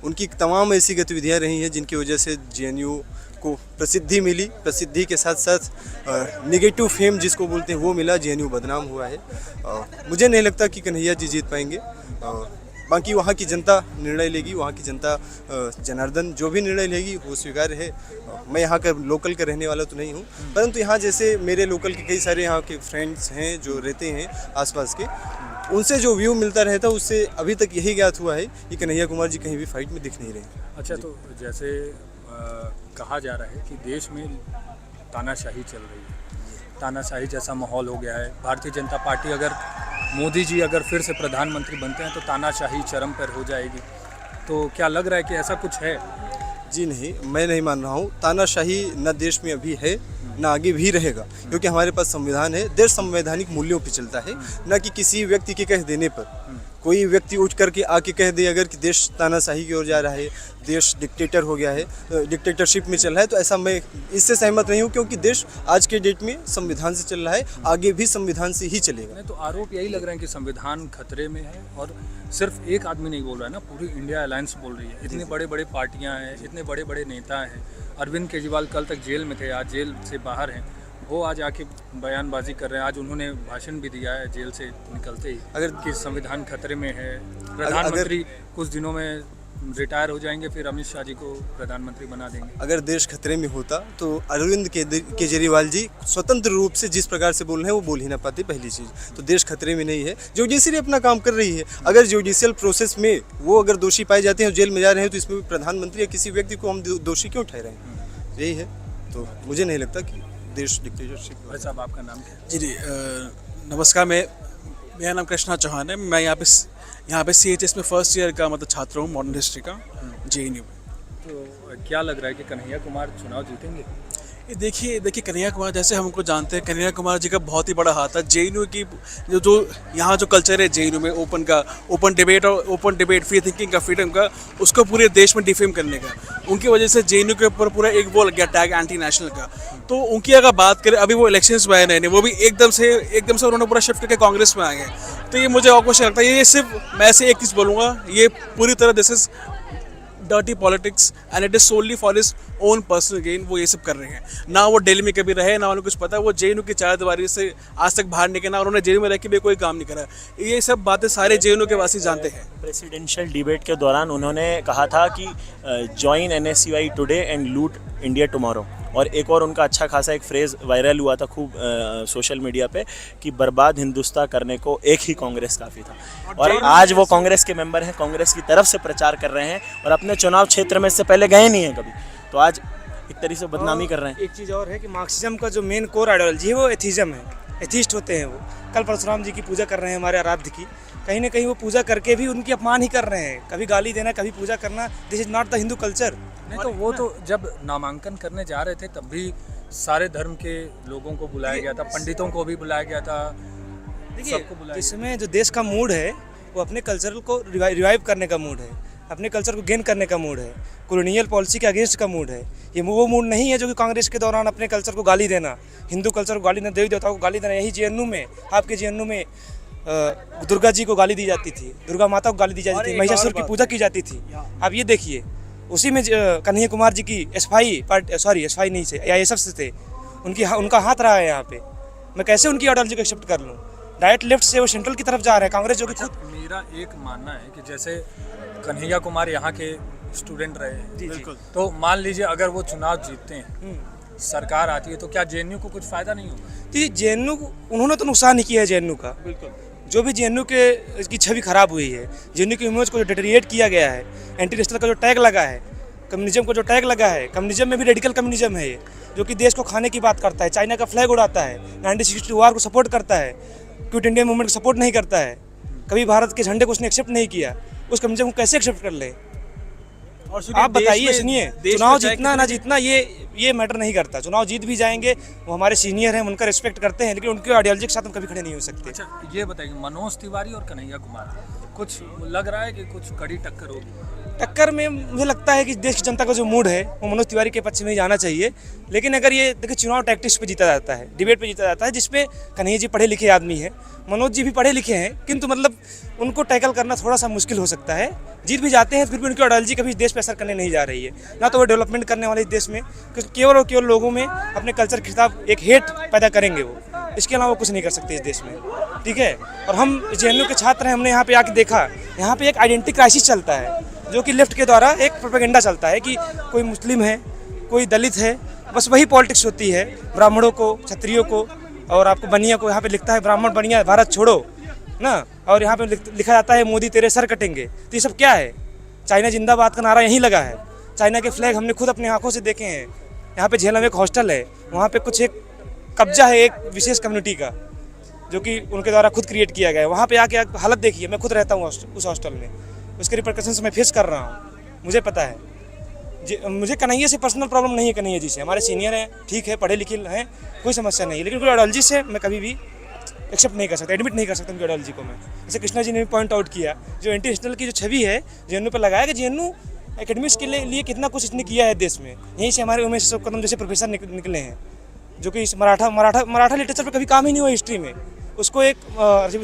उनकी तमाम ऐसी गतिविधियाँ रही हैं जिनकी वजह से JNU को प्रसिद्धि मिली। प्रसिद्धि के साथ साथ नेगेटिव फेम जिसको बोलते हैं वो मिला, JNU बदनाम हुआ है। मुझे नहीं लगता कि कन्हैया जी जीत पाएंगे। बाकी वहाँ की जनता निर्णय लेगी, वहाँ की जनता जनार्दन जो भी निर्णय लेगी वो स्वीकार्य है। मैं यहाँ का लोकल का रहने वाला तो नहीं हूँ, परंतु यहाँ जैसे मेरे लोकल के कई सारे यहाँ के फ्रेंड्स हैं जो रहते हैं आसपास के, उनसे जो व्यू मिलता रहता है उससे अभी तक यही ज्ञात हुआ है कि कन्हैया कुमार जी कहीं भी फाइट में दिख नहीं रहे। अच्छा, तो जैसे कहा जा रहा है कि देश में तानाशाही चल रही है, तानाशाही जैसा माहौल हो गया है। भारतीय जनता पार्टी, अगर मोदी जी अगर फिर से प्रधानमंत्री बनते हैं तो तानाशाही चरम पर हो जाएगी। तो क्या लग रहा है कि ऐसा कुछ है? जी नहीं, मैं नहीं मान रहा हूँ। तानाशाही न देश में अभी है न आगे भी रहेगा, क्योंकि हमारे पास संविधान है। देश संवैधानिक मूल्यों पर चलता है, न कि किसी व्यक्ति के कह देने पर। कोई व्यक्ति उठ करके आके कह दे अगर कि देश तानाशाही की ओर जा रहा है, देश डिक्टेटर हो गया है, डिक्टेटरशिप में चल रहा है, तो ऐसा मैं इससे सहमत नहीं हूँ, क्योंकि देश आज के डेट में संविधान से चल रहा है, आगे भी संविधान से ही चलेगा। नहीं, तो आरोप यही लग रहा है कि संविधान खतरे में है, और सिर्फ एक आदमी नहीं बोल रहा है ना, पूरी इंडिया अलायंस बोल रही है। इतने बड़े बड़े पार्टियाँ हैं, इतने बड़े बड़े नेता हैं। अरविंद केजरीवाल कल तक जेल में थे, आज जेल से बाहर हैं, वो आज आके बयानबाजी कर रहे हैं। आज उन्होंने भाषण भी दिया है जेल से निकलते ही, अगर कि संविधान खतरे में है। प्रधानमंत्री कुछ दिनों में रिटायर हो जाएंगे, फिर अमित शाह जी को प्रधानमंत्री बना देंगे। अगर देश खतरे में होता तो अरविंद केजरीवाल जी स्वतंत्र रूप से जिस प्रकार से बोल रहे हैं वो बोल ही ना पाते। पहली चीज़ तो देश खतरे में नहीं है, जुडिशरी अपना काम कर रही है। अगर जुडिशियल प्रोसेस में वो अगर दोषी पाए जाते हैं और जेल में जा रहे हैं, तो इसमें प्रधानमंत्री या किसी व्यक्ति को हम दोषी क्यों ठहराएं? यही है, तो मुझे नहीं लगता कि देश डिक्टेटरशिप। भाई साहब, आपका नाम क्या है? जी नमस्कार, मेरा नाम कृष्णा चौहान है। मैं यहाँ पे CHS में फर्स्ट ईयर का मतलब छात्र हूँ, मॉडर्न हिस्ट्री का, JNU में। तो क्या लग रहा है कि कन्हैया कुमार चुनाव जीतेंगे? ये देखिए कन्हैया कुमार जैसे हमको जानते हैं, कन्हैया कुमार जी का बहुत ही बड़ा हाथ है जेएनयू की। जो यहाँ जो कल्चर है जेएनयू में ओपन डिबेट फ्री थिंकिंग का, फ्रीडम का, उसको पूरे देश में डिफेम करने का, उनकी वजह से जेएनयू के ऊपर पूरा एक वो लग गया टैग एंटी नेशनल का। तो उनकी अगर बात करें, अभी वो इलेक्शंस में आए नहीं, वो भी एकदम से उन्होंने पूरा शिफ्ट करके कांग्रेस में आ गए। तो ये मुझे और क्वेश्चन लगता है, ये सिर्फ मैं ऐसे एक चीज़ बोलूँगा, ये पूरी तरह this is dirty politics and it is solely for his own personal gain. वो ये सब कर रहे हैं, ना वो दिल्ली में कभी रहे, ना उन्हें कुछ पता है। वो जेएनयू की चार दीवारी से आज तक बाहर निकले, ना उन्होंने जेएनयू में रह के भी कोई काम नहीं करा। ये सब बातें सारे जेएनयू के वासी जानते हैं। प्रेसिडेंशियल डिबेट के दौरान उन्होंने कहा था कि जॉइन एनएसयूआई टुडे एंड लूट इंडिया टुमारो, और एक और उनका अच्छा खासा एक फ्रेज़ वायरल हुआ था खूब सोशल मीडिया पे कि बर्बाद हिंदुस्तान करने को एक ही कांग्रेस काफ़ी था। और आज वो कांग्रेस के मेंबर हैं, कांग्रेस की तरफ से प्रचार कर रहे हैं और अपने चुनाव क्षेत्र में इससे पहले गए नहीं हैं कभी, तो आज एक तरीके से बदनामी कर रहे हैं। एक चीज़ और है कि मार्क्सिज्म का जो मेन कोर आइडियोलॉजी है वो एथिज्म है, एथिस्ट होते हैं वो। कल परशुराम जी की पूजा कर रहे हैं हमारे आराध्य की, कहीं ना कहीं वो पूजा करके भी उनकी अपमान ही कर रहे हैं। कभी गाली देना, कभी पूजा करना, this is not the Hindu culture. नहीं तो वो तो जब नामांकन करने जा रहे थे तब भी सारे धर्म के लोगों को बुलाया गया था, पंडितों को भी बुलाया गया था, सबको बुलाया। इसमें जो देश का मूड है वो अपने कल्चर को रिवाइव करने का मूड है, अपने कल्चर को गेन करने का मूड है, कॉलोनियल पॉलिसी के अगेंस्ट का मूड है। ये वो मूड नहीं है जो कि कांग्रेस के दौरान अपने कल्चर को गाली देना, हिंदू कल्चर को गाली देना, देवी देवताओं को गाली देना। यही जेएनयू में, आपके जेएनयू में दुर्गा जी को गाली दी जाती थी, दुर्गा माता को गाली दी जाती थी, महिषासुर की पूजा की जाती थी। आप ये देखिए, उसी में कन्हैया कुमार जी की एसएफआई नहीं से या एसएफ से थे, उनका हाथ रहा है यहाँ पे। मैं कैसे उनकी आइडियोलॉजी को एक्सेप्ट कर लूँ? राइट लेफ्ट से वो सेंट्रल की तरफ जा रहे हैं, कांग्रेस जो कि खुद। मेरा एक मानना है कि जैसे कन्हैया कुमार यहाँ के स्टूडेंट रहे, तो मान लीजिए अगर वो चुनाव जीतते हैं, सरकार आती है, तो क्या जेएनयू को कुछ फायदा नहीं होगा? तो जेएनयू उन्होंने तो नुकसान ही किया है जेएनयू का। बिल्कुल, जो भी जेएनयू के की छवि खराब हुई है, जेएनयू की इमेज को जो डिटेरिएट किया गया है, एंटी नेशनल का जो टैग लगा है, कम्युनिज्म को जो टैग लगा है, कम्युनिज्म में भी रेडिकल कम्युनिज्म है ये, जो कि देश को खाने की बात करता है, चाइना का फ्लैग उड़ाता है, 1960 वार को सपोर्ट करता है, क्विट इंडिया मूवमेंट को सपोर्ट नहीं करता है, कभी भारत के झंडे को उसने एक्सेप्ट नहीं किया। उस कम्युनिज्म को कैसे एक्सेप्ट कर ले? आप बताइए। सुनिए, चुनाव जीतना ना जीतना ये मैटर नहीं करता। चुनाव जीत भी जाएंगे, वो हमारे सीनियर हैं, उनका रिस्पेक्ट करते हैं, लेकिन उनके आइडियोलॉजी के साथ हम कभी खड़े नहीं हो सकते। अच्छा, ये बताइए, मनोज तिवारी और कन्हैया कुमार, कुछ लग रहा है कि कुछ कड़ी टक्कर होगी? टक्कर में मुझे लगता है कि देश की जनता का जो मूड है वो मनोज तिवारी के पक्ष में ही जाना चाहिए। लेकिन अगर ये देखिए, चुनाव टैक्टिक्स पे जीता जाता है, डिबेट पे जीता जाता है, जिसपे कन्हैया जी पढ़े लिखे आदमी हैं, मनोज जी भी पढ़े लिखे हैं, किंतु मतलब उनको टैकल करना थोड़ा सा मुश्किल हो सकता है। जीत भी जाते हैं, फिर भी उनकी आइडियोलॉजी कभी देश पे असर करने नहीं जा रही है, ना तो वो डेवलपमेंट करने वाले इस देश में, क्योंकि केवल और केवल लोगों में अपने कल्चर के खिलाफ एक हेट पैदा करेंगे वो। इसके अलावा वो कुछ नहीं कर सकते इस देश में, ठीक है। और हम जेएनयू के छात्र हैं, हमने यहाँ पे आके देखा, यहाँ पे एक आइडेंटिटी क्राइसिस चलता है, जो कि लेफ्ट के द्वारा एक प्रोपेगेंडा चलता है कि कोई मुस्लिम है, कोई दलित है, बस वही पॉलिटिक्स होती है। ब्राह्मणों को, क्षत्रियों को और आपको बनिया को यहाँ पे लिखता है ब्राह्मण बनिया भारत छोड़ो ना, और यहाँ पे लिखा जाता है मोदी तेरे सर कटेंगे। तो ये सब क्या है? चाइना जिंदाबाद का नारा यहीं लगा है, चाइना के फ्लैग हमने खुद अपनी आंखों से देखे हैं। यहाँ पे झेलम एक हॉस्टल है, वहाँ पे कुछ एक कब्जा है एक विशेष कम्युनिटी का, जो कि उनके द्वारा खुद क्रिएट किया गया है। वहाँ पे आके हालत देखिए, मैं खुद रहता हूँ उस हॉस्टल में, उसके रिपरकशंस मैं फेस कर रहा हूँ, मुझे पता है। मुझे कन्हैया से पर्सनल प्रॉब्लम नहीं है, कन्हैया जी से, हमारे सीनियर हैं, ठीक है, पढ़े लिखे हैं, कोई समस्या नहीं है, लेकिन कोई आइडियोलॉजी से मैं कभी भी एक्सेप्ट नहीं कर सकता, एडमिट नहीं कर सकता उनकी आइडियोलॉजी को मैं। जैसे कृष्णा जी ने भी पॉइंट आउट किया, जो एंटी नेशनल की जो छवि है जेएनयू पर लगाया कि जेएनयू एकेडमिक्स के लिए कितना कुछ इसने किया है देश में। यहीं से हमारे उमेश अशोक कदम जैसे प्रोफेसर निकले हैं, जो कि मराठा लिटरेचर पर कभी काम ही नहीं हुआ हिस्ट्री में। उसको एक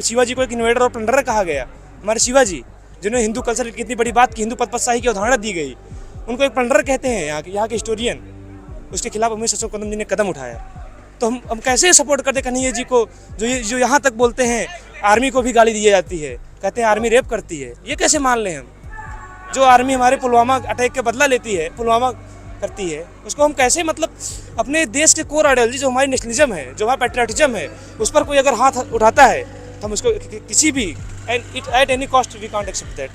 शिवाजी को एक इन्वेडर और प्लंडरर कहा गया, हमारे शिवाजी, जिन्होंने हिंदू कल्चर की इतनी बड़ी बात की, हिंदू पदशाही की अवधारणा दी गई, उनको एक प्लंडरर कहते हैं यहाँ के हिस्टोरियन। उसके खिलाफ उमेश अशोक कदम जी ने कदम उठाया। तो हम कैसे सपोर्ट करते कन्हैया जी को, जो यहाँ तक बोलते हैं आर्मी को भी गाली दी जाती है, कहते हैं आर्मी रेप करती है। ये कैसे मान लें हम? जो आर्मी हमारे पुलवामा अटैक के बदला लेती है, पुलवामा करती है, उसको हम कैसे मतलब अपने देश के कोर आइडियोलॉजी जो हमारी नेशनलिज्म है, जो हमारा पैट्रियटिज्म है, उस पर कोई अगर हाथ उठाता है तो हम उसको किसी भी at any cost we can't accept that.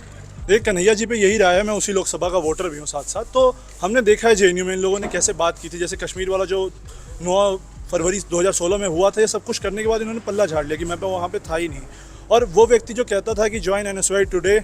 देख, कन्हैया जी पे यही राय है, मैं उसी लोकसभा का वोटर भी हूँ साथ साथ। तो हमने देखा है जेएनयू में इन लोगों ने कैसे बात की थी, जैसे कश्मीर वाला जो 9 फरवरी 2016 में हुआ था, ये सब कुछ करने के बाद इन्होंने पल्ला झाड़ लिया कि मैं वहाँ पे था ही नहीं। और वो व्यक्ति जो कहता था कि ज्वाइन एनएसयूआई टुडे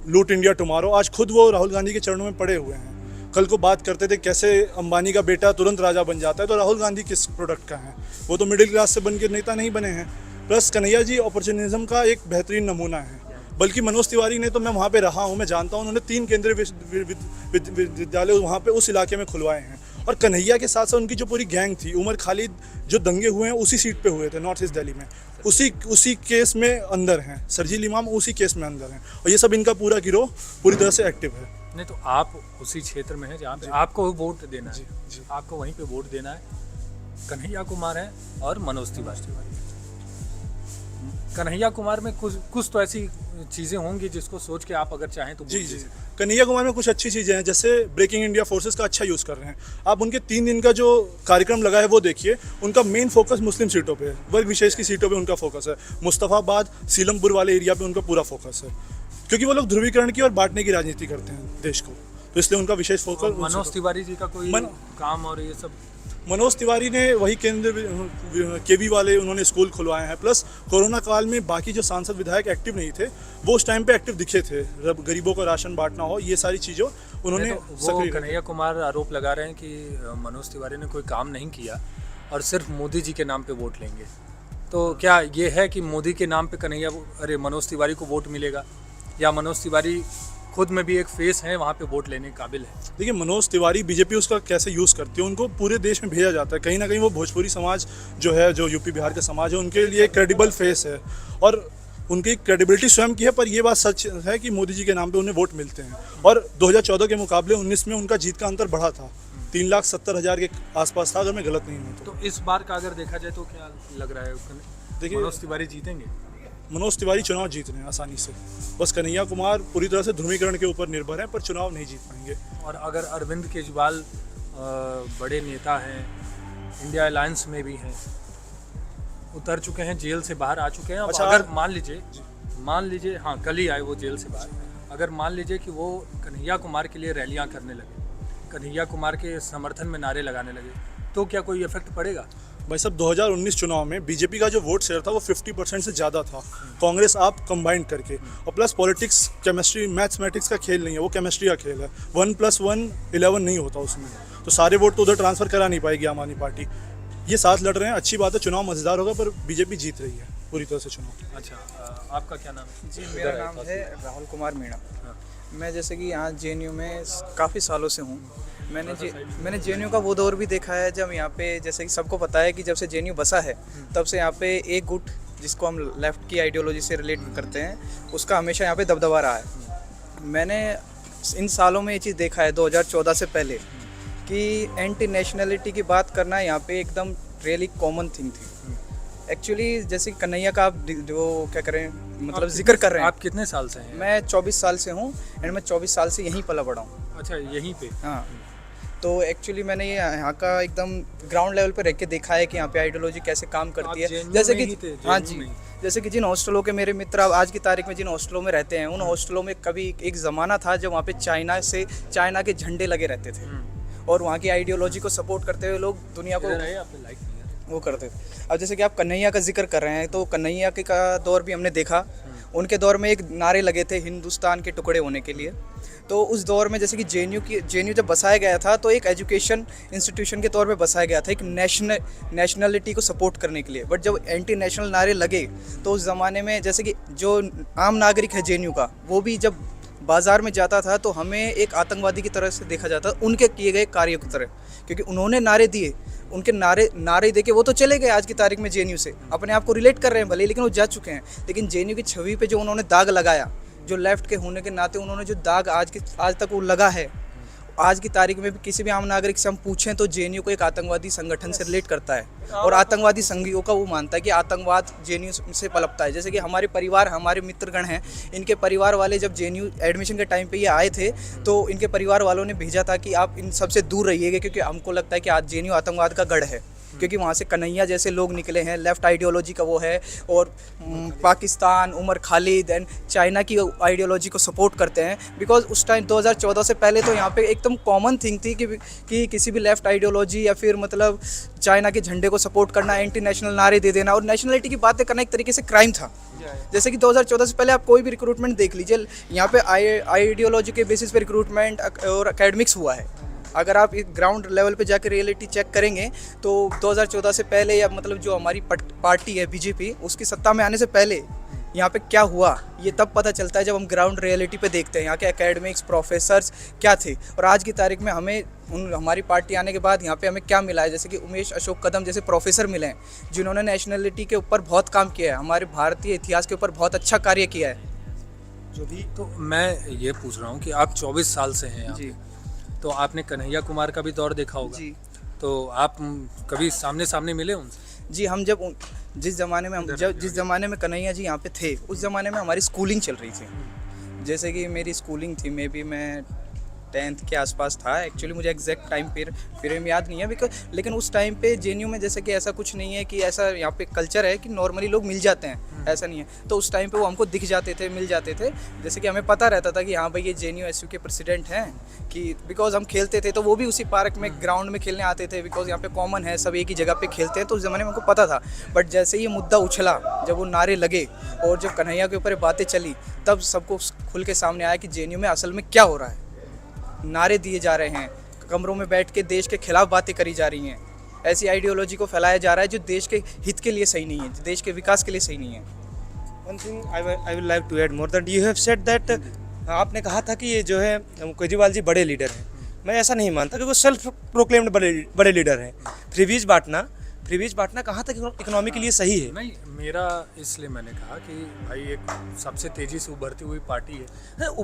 लूट इंडिया टुमारो, आज खुद वो राहुल गांधी के चरणों में पड़े हुए हैं। कल को बात करते थे कैसे अंबानी का बेटा तुरंत राजा बन जाता है, तो राहुल गांधी किस प्रोडक्ट का है? वो तो मिडिल क्लास से बन के नेता नहीं बने हैं। प्लस कन्हैया जी अपॉर्चुनिज्म का एक बेहतरीन नमूना है। बल्कि मनोज तिवारी ने, तो मैं वहाँ पे रहा हूँ, मैं जानता हूँ, उन्होंने 3 केंद्रीय विद्यालय वहाँ पे उस इलाके में खुलवाए हैं। और कन्हैया के साथ साथ उनकी जो पूरी गैंग थी, उमर खालिद, जो दंगे हुए हैं उसी सीट पे हुए थे, नॉर्थ ईस्ट दिल्ली में, उसी केस में अंदर हैं। सरजील इमाम उसी केस में अंदर हैं, और ये सब इनका पूरा गिरोह पूरी तरह से एक्टिव है। नहीं तो आप उसी क्षेत्र में हैं जहाँ पे आपको वोट देना है, आपको वहीं पे वोट देना है। कन्हैया कुमार है और मनोज तिवारी। कन्हैया कुमार में कुछ तो ऐसी चीज़ें होंगी जिसको सोच के आप अगर चाहें तो जी, कन्हैया कुमार में कुछ अच्छी चीज़ें हैं, जैसे ब्रेकिंग इंडिया फोर्सेस का अच्छा यूज़ कर रहे हैं। आप उनके 3 दिन का जो कार्यक्रम लगा है वो देखिए, उनका मेन फोकस मुस्लिम सीटों पे है, वर्ग विशेष की सीटों पे उनका फोकस है। मुस्तफ़ाबाद, सीलमपुर वाले एरिया पे उनका पूरा फोकस है, क्योंकि वो लोग ध्रुवीकरण की और बांटने की राजनीति करते हैं देश को, तो इसलिए उनका विशेष फोकस। मनोज तिवारी जी का कोई काम और ये सब? मनोज तिवारी ने वही केंद्र केवी वाले उन्होंने स्कूल खुलवाए हैं। प्लस कोरोना काल में बाकी जो सांसद विधायक एक्टिव नहीं थे, वो उस टाइम पे एक्टिव दिखे थे। गरीबों को राशन बांटना हो, ये सारी चीज़ें उन्होंने। वो कन्हैया कुमार आरोप लगा रहे हैं कि मनोज तिवारी ने कोई काम नहीं किया और सिर्फ मोदी जी के नाम पे वोट लेंगे। तो क्या ये है कि मोदी के नाम पे मनोज तिवारी को वोट मिलेगा, या मनोज तिवारी खुद में भी एक फेस है, वहाँ पे वोट लेने के काबिल है? देखिए, मनोज तिवारी बीजेपी उसका कैसे यूज़ करती है, उनको पूरे देश में भेजा जाता है। कहीं ना कहीं वो भोजपुरी समाज जो है, जो यूपी बिहार का समाज है, उनके लिए क्रेडिबल फेस है, और उनकी क्रेडिबिलिटी स्वयं की है। पर ये बात सच है कि मोदी जी के नाम पे उन्हें वोट मिलते हैं, और 2014 के मुकाबले 19 में उनका जीत का अंतर बढ़ा था, 3,70,000 के आसपास था, अगर मैं गलत नहीं हूँ तो इस बार का अगर देखा जाए तो क्या लग रहा है? देखिए, मनोज तिवारी जीतेंगे? मनोज तिवारी चुनाव जीत रहे हैं आसानी से। बस कन्हैया कुमार पूरी तरह से ध्रुवीकरण के ऊपर निर्भर है, पर चुनाव नहीं जीत पाएंगे। और अगर अरविंद केजरीवाल बड़े नेता हैं, इंडिया अलायंस में भी हैं, उतर चुके हैं, जेल से बाहर आ चुके हैं। अब अगर मान लीजिए हाँ, कल ही आए वो जेल से बाहर, अगर मान लीजिए कि वो कन्हैया कुमार के लिए रैलियाँ करने लगे, कन्हैया कुमार के समर्थन में नारे लगाने लगे, तो क्या कोई इफेक्ट पड़ेगा? भाई साहब, 2019 चुनाव में बीजेपी का जो वोट शेयर था वो 50% से ज़्यादा था, कांग्रेस आप कंबाइंड करके। और प्लस पॉलिटिक्स, केमिस्ट्री, मैथमेटिक्स का खेल नहीं है, वो केमिस्ट्री का खेल है। 1+1 11 नहीं होता उसमें, तो सारे वोट तो उधर ट्रांसफ़र करा नहीं पाएगी आम आदमी पार्टी। ये साथ लड़ रहे हैं, अच्छी बात है, चुनाव मज़ेदार होगा, पर बीजेपी जीत रही है पूरी तरह से चुनाव। अच्छा, आपका क्या नाम है? जी, मेरा नाम है राहुल कुमार मीणा। मैं जैसे कि यहाँ JNU में काफ़ी सालों से हूँ। मैंने JNU का वो दौर भी देखा है जब यहाँ पे, जैसे कि सबको पता है कि जब से JNU बसा है तब से यहाँ पे एक गुट, जिसको हम लेफ़्ट की आइडियोलॉजी से रिलेट करते हैं, उसका हमेशा यहाँ पे दबदबा रहा है। मैंने इन सालों में ये चीज़ देखा है 2014 से पहले कि एंटी नेशनलिटी की बात करना यहाँ पे एकदम रियली कॉमन थिंग थी। एक्चुअली जैसे कन्हैया का आप जो क्या करें, मतलब जिक्र कर रहे हैं। आप कितने साल से हैं? मैं 24 साल से हूँ, एंड मैं 24 साल से यहीं पला बड़ा हूँ। अच्छा, यहीं पे? हाँ, तो एक्चुअली मैंने ये यहाँ का एकदम ग्राउंड लेवल पे रह के देखा है कि यहाँ पे आइडियोलॉजी कैसे काम करती है। जैसे कि हाँ जी, जैसे कि जिन हॉस्टलों के मेरे मित्र आज की तारीख में जिन हॉस्टलों में रहते हैं, उन हॉस्टलों में कभी एक ज़माना था जब वहाँ पे चाइना के झंडे लगे रहते थे, और वहाँ की आइडियोलॉजी को सपोर्ट करते हुए लोग दुनिया को वो करते थे। अब जैसे कि आप कन्हैया का जिक्र कर रहे हैं, तो कन्हैया के का दौर भी हमने देखा। उनके दौर में एक नारे लगे थे हिंदुस्तान के टुकड़े होने के लिए। तो उस दौर में जैसे कि JNU जब बसाया गया था, तो एक एजुकेशन इंस्टीट्यूशन के तौर पे बसाया गया था, एक नेशनलिटी को सपोर्ट करने के लिए। बट जब एंटी नेशनल नारे लगे, तो उस ज़माने में जैसे कि जो आम नागरिक है JNU का, वो भी जब बाज़ार में जाता था तो हमें एक आतंकवादी की तरह से देखा जाता, उनके किए गए कार्यों की तरह, क्योंकि उन्होंने नारे दिए। उनके नारे देके वो तो चले गए आज की तारीख में JNU से, अपने आप को रिलेट कर रहे हैं भले, लेकिन वो जा चुके हैं। लेकिन JNU की छवि पे जो उन्होंने दाग लगाया, जो लेफ़्ट के होने के नाते उन्होंने जो दाग आज तक वो लगा है, आज की तारीख में भी किसी भी आम नागरिक से हम पूछें तो JNU को एक आतंकवादी संगठन से रिलेट करता है, और आतंकवादी संघियों का वो मानता है कि आतंकवाद JNU से पलपता है। जैसे कि हमारे परिवार, हमारे मित्रगण हैं, इनके परिवार वाले जब JNU एडमिशन के टाइम पे ये आए थे, तो इनके परिवार वालों ने भेजा था कि आप इन सबसे दूर रहिएगा, क्योंकि हमको लगता है कि आज JNU आतंकवाद का गढ़ है, क्योंकि वहाँ से कन्हैया जैसे लोग निकले हैं, लेफ़्ट आइडियोलॉजी का वो है, और पाकिस्तान, उमर खालिद एंड चाइना की आइडियोलॉजी को सपोर्ट करते हैं। बिकॉज उस टाइम 2014 से पहले तो यहाँ पे एकदम कॉमन थिंग थी कि किसी भी लेफ़्ट आइडियोलॉजी या फिर मतलब चाइना के झंडे को सपोर्ट करना, एंटी नेशनल नारे दे देना और नेशनलिटी की बातें करना एक तरीके से क्राइम था। जैसे कि 2014 से पहले आप कोई भी रिक्रूटमेंट देख लीजिए, यहाँ पे आइडियोलॉजी के बेसिस पे रिक्रूटमेंट और एकेडमिक्स हुआ है। अगर आप ग्राउंड लेवल पे जाकर रियलिटी चेक करेंगे तो 2014 से पहले, या मतलब जो हमारी पार्टी है बीजेपी, उसकी सत्ता में आने से पहले यहाँ पे क्या हुआ ये तब पता चलता है जब हम ग्राउंड रियलिटी पे देखते हैं यहाँ के एकेडमिक्स प्रोफेसर्स क्या थे। और आज की तारीख में हमें हमारी पार्टी आने के बाद यहाँ पे हमें क्या मिला है, जैसे कि उमेश अशोक कदम जैसे प्रोफेसर मिले हैं जिन्होंने नेशनलिटी के ऊपर बहुत काम किया है, हमारे भारतीय इतिहास के ऊपर बहुत अच्छा कार्य किया है। जो भी तो मैं ये पूछ रहा हूँ कि आप 24 साल से हैं यहाँ जी। पे, तो आपने कन्हैया कुमार का भी दौर देखा होगा जी। तो आप कभी सामने सामने मिले उनसे? जी, हम जब जिस ज़माने में कन्हैया जी यहाँ पे थे उस ज़माने में हमारी स्कूलिंग चल रही थी। जैसे कि मेरी स्कूलिंग थी, मे बी मैं 10th के आसपास था। एक्चुअली मुझे एग्जैक्ट टाइम पीरियड याद नहीं है बिकॉज, लेकिन उस टाइम पे जेएनयू में जैसे कि ऐसा कुछ नहीं है कि ऐसा यहाँ पे कल्चर है कि नॉर्मली लोग मिल जाते हैं, ऐसा नहीं है। तो उस टाइम पे वो हमको दिख जाते थे, मिल जाते थे, जैसे कि हमें पता रहता था कि हाँ भाई ये जेएनयू एसयू के प्रेसिडेंट हैं, कि बिकॉज हम खेलते थे तो वो भी उसी पार्क में ग्राउंड में खेलने आते थे, बिकॉज यहाँ पे कॉमन है, सब एक ही जगह पे खेलते हैं, तो उस ज़माने में हमको पता था। बट जैसे ये मुद्दा उछला, जब वो नारे लगे और जब कन्हैया के ऊपर बातें चली, तब सबको खुल के सामने आया कि जेएनयू में असल में क्या हो रहा है। नारे दिए जा रहे हैं, कमरों में बैठ के देश के खिलाफ बातें करी जा रही हैं, ऐसी आइडियोलॉजी को फैलाया जा रहा है जो देश के हित के लिए सही नहीं है, देश के विकास के लिए सही नहीं है। One thing I will like to add more that you have said that, आपने कहा था कि ये जो है केजरीवाल जी बड़े लीडर हैं। मैं ऐसा नहीं मानता क्योंकि वो सेल्फ प्रोक्लेम्ड बड़े लीडर हैं। फ्रीबीज बांटना कहाँ तक इकोनॉमी के लिए सही है? नहीं, मेरा इसलिए मैंने कहा कि भाई एक सबसे तेजी से उभरती हुई पार्टी है,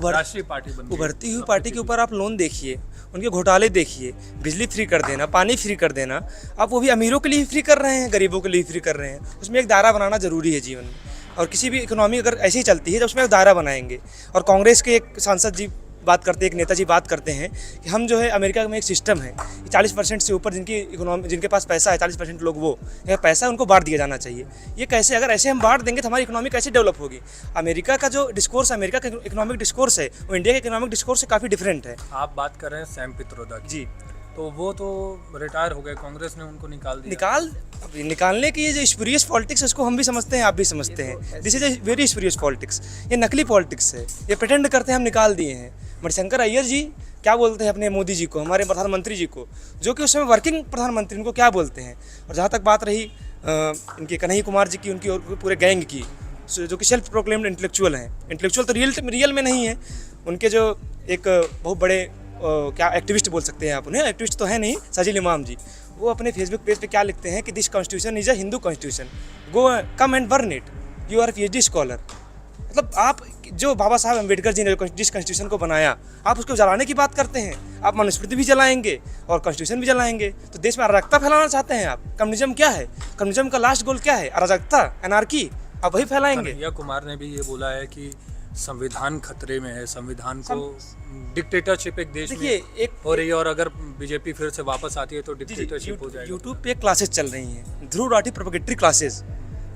राष्ट्रीय पार्टी बन गई। उभरती हुई पार्टी के ऊपर आप लोन देखिए, उनके घोटाले देखिए, बिजली फ्री कर देना, पानी फ्री कर देना, आप वो भी अमीरों के लिए फ्री कर रहे हैं, गरीबों के लिए फ्री कर रहे हैं। उसमें एक दायरा बनाना जरूरी है जीवन में, और किसी भी इकोनॉमी अगर ऐसी ही चलती है तो उसमें एक दायरा बनाएंगे। और कांग्रेस के एक सांसद जी बात करते हैं, एक नेताजी बात करते हैं कि हम जो है अमेरिका में एक सिस्टम है, 40% से ऊपर जिनके पास पैसा है, 40% लोग वो पैसा उनको बांट दिया जाना चाहिए। ये कैसे, अगर ऐसे हम बांट देंगे तो हमारी इकोनॉमी कैसे डेवलप होगी? अमेरिका का जो डिस्कोर्स, अमेरिका का इकोनॉमिक डिस्कोर्स है, वो इंडिया के इकोनॉमिक डिस्कोर्स से काफ़ी डिफरेंट है। आप बात कर रहे हैं सैम पित्रोदा की, जी, तो वो तो रिटायर हो गए, कांग्रेस ने उनको निकाल निकालने की ये जो स्पूरियस पॉलिटिक्स है उसको हम भी समझते हैं, आप भी समझते हैं। This is a very spurious politics. ये नकली पॉलिटिक्स है, ये प्रिटेंड करते हैं हम निकाल दिए हैं। मणिशंकर अय्यर जी क्या बोलते हैं अपने मोदी जी को, हमारे प्रधानमंत्री जी को, जो कि उस समय वर्किंग प्रधानमंत्री, उनको क्या बोलते हैं? और जहाँ तक बात रही इनके कन्हैया कुमार जी की, उनकी और पूरे गैंग की, जो कि सेल्फ प्रोक्लेम्ड इंटेलेक्चुअल हैं, इंटेलेक्चुअल तो रियल में नहीं है। उनके जो एक बहुत बड़े क्या एक्टिविस्ट बोल सकते हैं आप उन्हें, एक्टिविस्ट तो है नहीं, साजिल इमाम जी, वो अपने फेसबुक पेज पे क्या लिखते हैं कि this constitution is a Hindu constitution, go come and burn it, you are PhD scholar. मतलब आप जो बाबा साहब अम्बेडकर जी ने जिस कॉन्स्टिट्यूशन को बनाया, आप उसको जलाने की बात करते हैं। आप मनुस्मृति भी जलाएंगे और कॉन्स्टिट्यूशन भी जलाएंगे, तो देश में अराजकता फैलाना चाहते हैं आप। कम्युनिज्म क्या है? कम्युनिज्म का लास्ट गोल क्या है? अराजकता, एनार्की, आप वही फैलाएंगे। कन्हैया कुमार ने भी ये बोला है कि संविधान खतरे में है, संविधान को डिक्टेटरशिप एक देश में हो रही है, और अगर बीजेपी फिर से वापस आती है तो डिक्टेटरशिप हो जाएगी। यूट्यूब पे क्लासेस चल रही हैं, ध्रुव राठी प्रोपेगेटरी क्लासेस,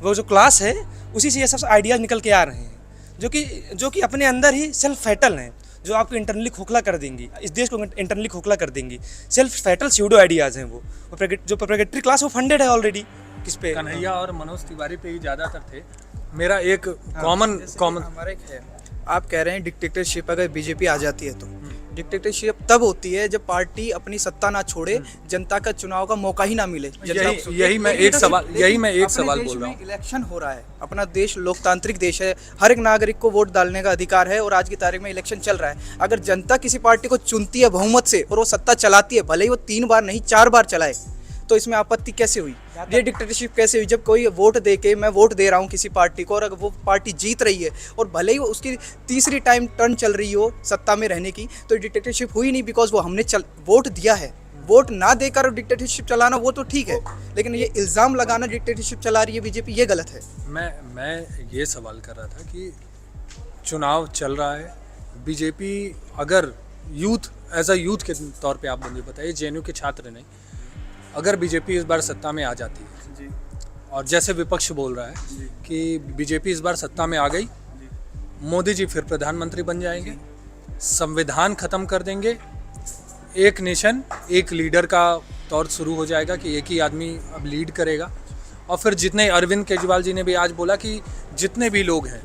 वो जो क्लास है उसी से ये सब आइडियाज निकल के आ रहे हैं, जो कि अपने अंदर ही सेल्फ फैटल हैं, जो आपको इंटरनली खोखला कर देंगी, इस देश को इंटरनली खोखला कर देंगी। सेल्फ फैटल स्यूडो आइडियाज हैं वो जो प्रोपेगेटरी क्लास वो फंडेड है ऑलरेडी। किस पे? कन्हैया और मनोज तिवारी पे ही ज़्यादातर थे। मेरा एक कॉमन हमारा एक है, आप कह रहे हैं डिक्टेटरशिप अगर बीजेपी आ जाती है तो डिक्टेटरशिप तब होती है जब पार्टी अपनी सत्ता ना छोड़े, जनता का चुनाव का मौका ही ना मिले। यही मैं एक सवाल बोल रहा हूँ। इलेक्शन हो रहा है, अपना देश लोकतांत्रिक देश है, हर एक नागरिक को वोट डालने का अधिकार है, और आज की तारीख में इलेक्शन चल रहा है। अगर जनता किसी पार्टी को चुनती है बहुमत से और वो सत्ता चलाती है, भले ही वो 3 बार नहीं 4 बार चलाए, तो इसमें आपत्ति कैसे हुई? ये डिक्टेटरशिप कैसे हुई? जब कोई वोट दे के, मैं वोट दे रहा हूँ किसी पार्टी को, और अगर वो पार्टी जीत रही है और भले ही उसकी तीसरी टाइम टर्न चल रही हो सत्ता में रहने की, तो डिक्टेटरशिप हुई नहीं, बिकॉज वो हमने वोट दिया है। वोट ना देकर डिक्टेटरशिप चलाना वो तो ठीक है, लेकिन ये इल्ज़ाम लगाना डिक्टेटरशिप चला रही है बीजेपी, ये गलत है। मैं ये सवाल कर रहा था कि चुनाव चल रहा है, बीजेपी अगर यूथ एज अ यूथ के तौर पे आप मुझे बताइए, जेएनयू के छात्र ने, अगर बीजेपी इस बार सत्ता में आ जाती है जी, और जैसे विपक्ष बोल रहा है कि बीजेपी इस बार सत्ता में आ गई, मोदी जी फिर प्रधानमंत्री बन जाएंगे, संविधान खत्म कर देंगे, एक नेशन एक लीडर का दौर शुरू हो जाएगा कि एक ही आदमी अब लीड करेगा, और फिर जितने, अरविंद केजरीवाल जी ने भी आज बोला कि जितने भी लोग हैं,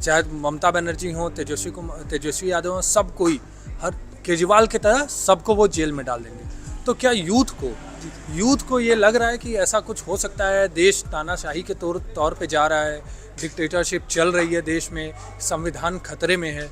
चाहे ममता बनर्जी हों, तेजस्वी यादव हों, सब कोई, हर केजरीवाल की तरह सबको वो जेल में डाल देंगे। तो क्या यूथ को ये लग रहा है कि ऐसा कुछ हो सकता है? देश तानाशाही के तौर पे जा रहा है, डिक्टेटरशिप चल रही है देश में, संविधान खतरे में है।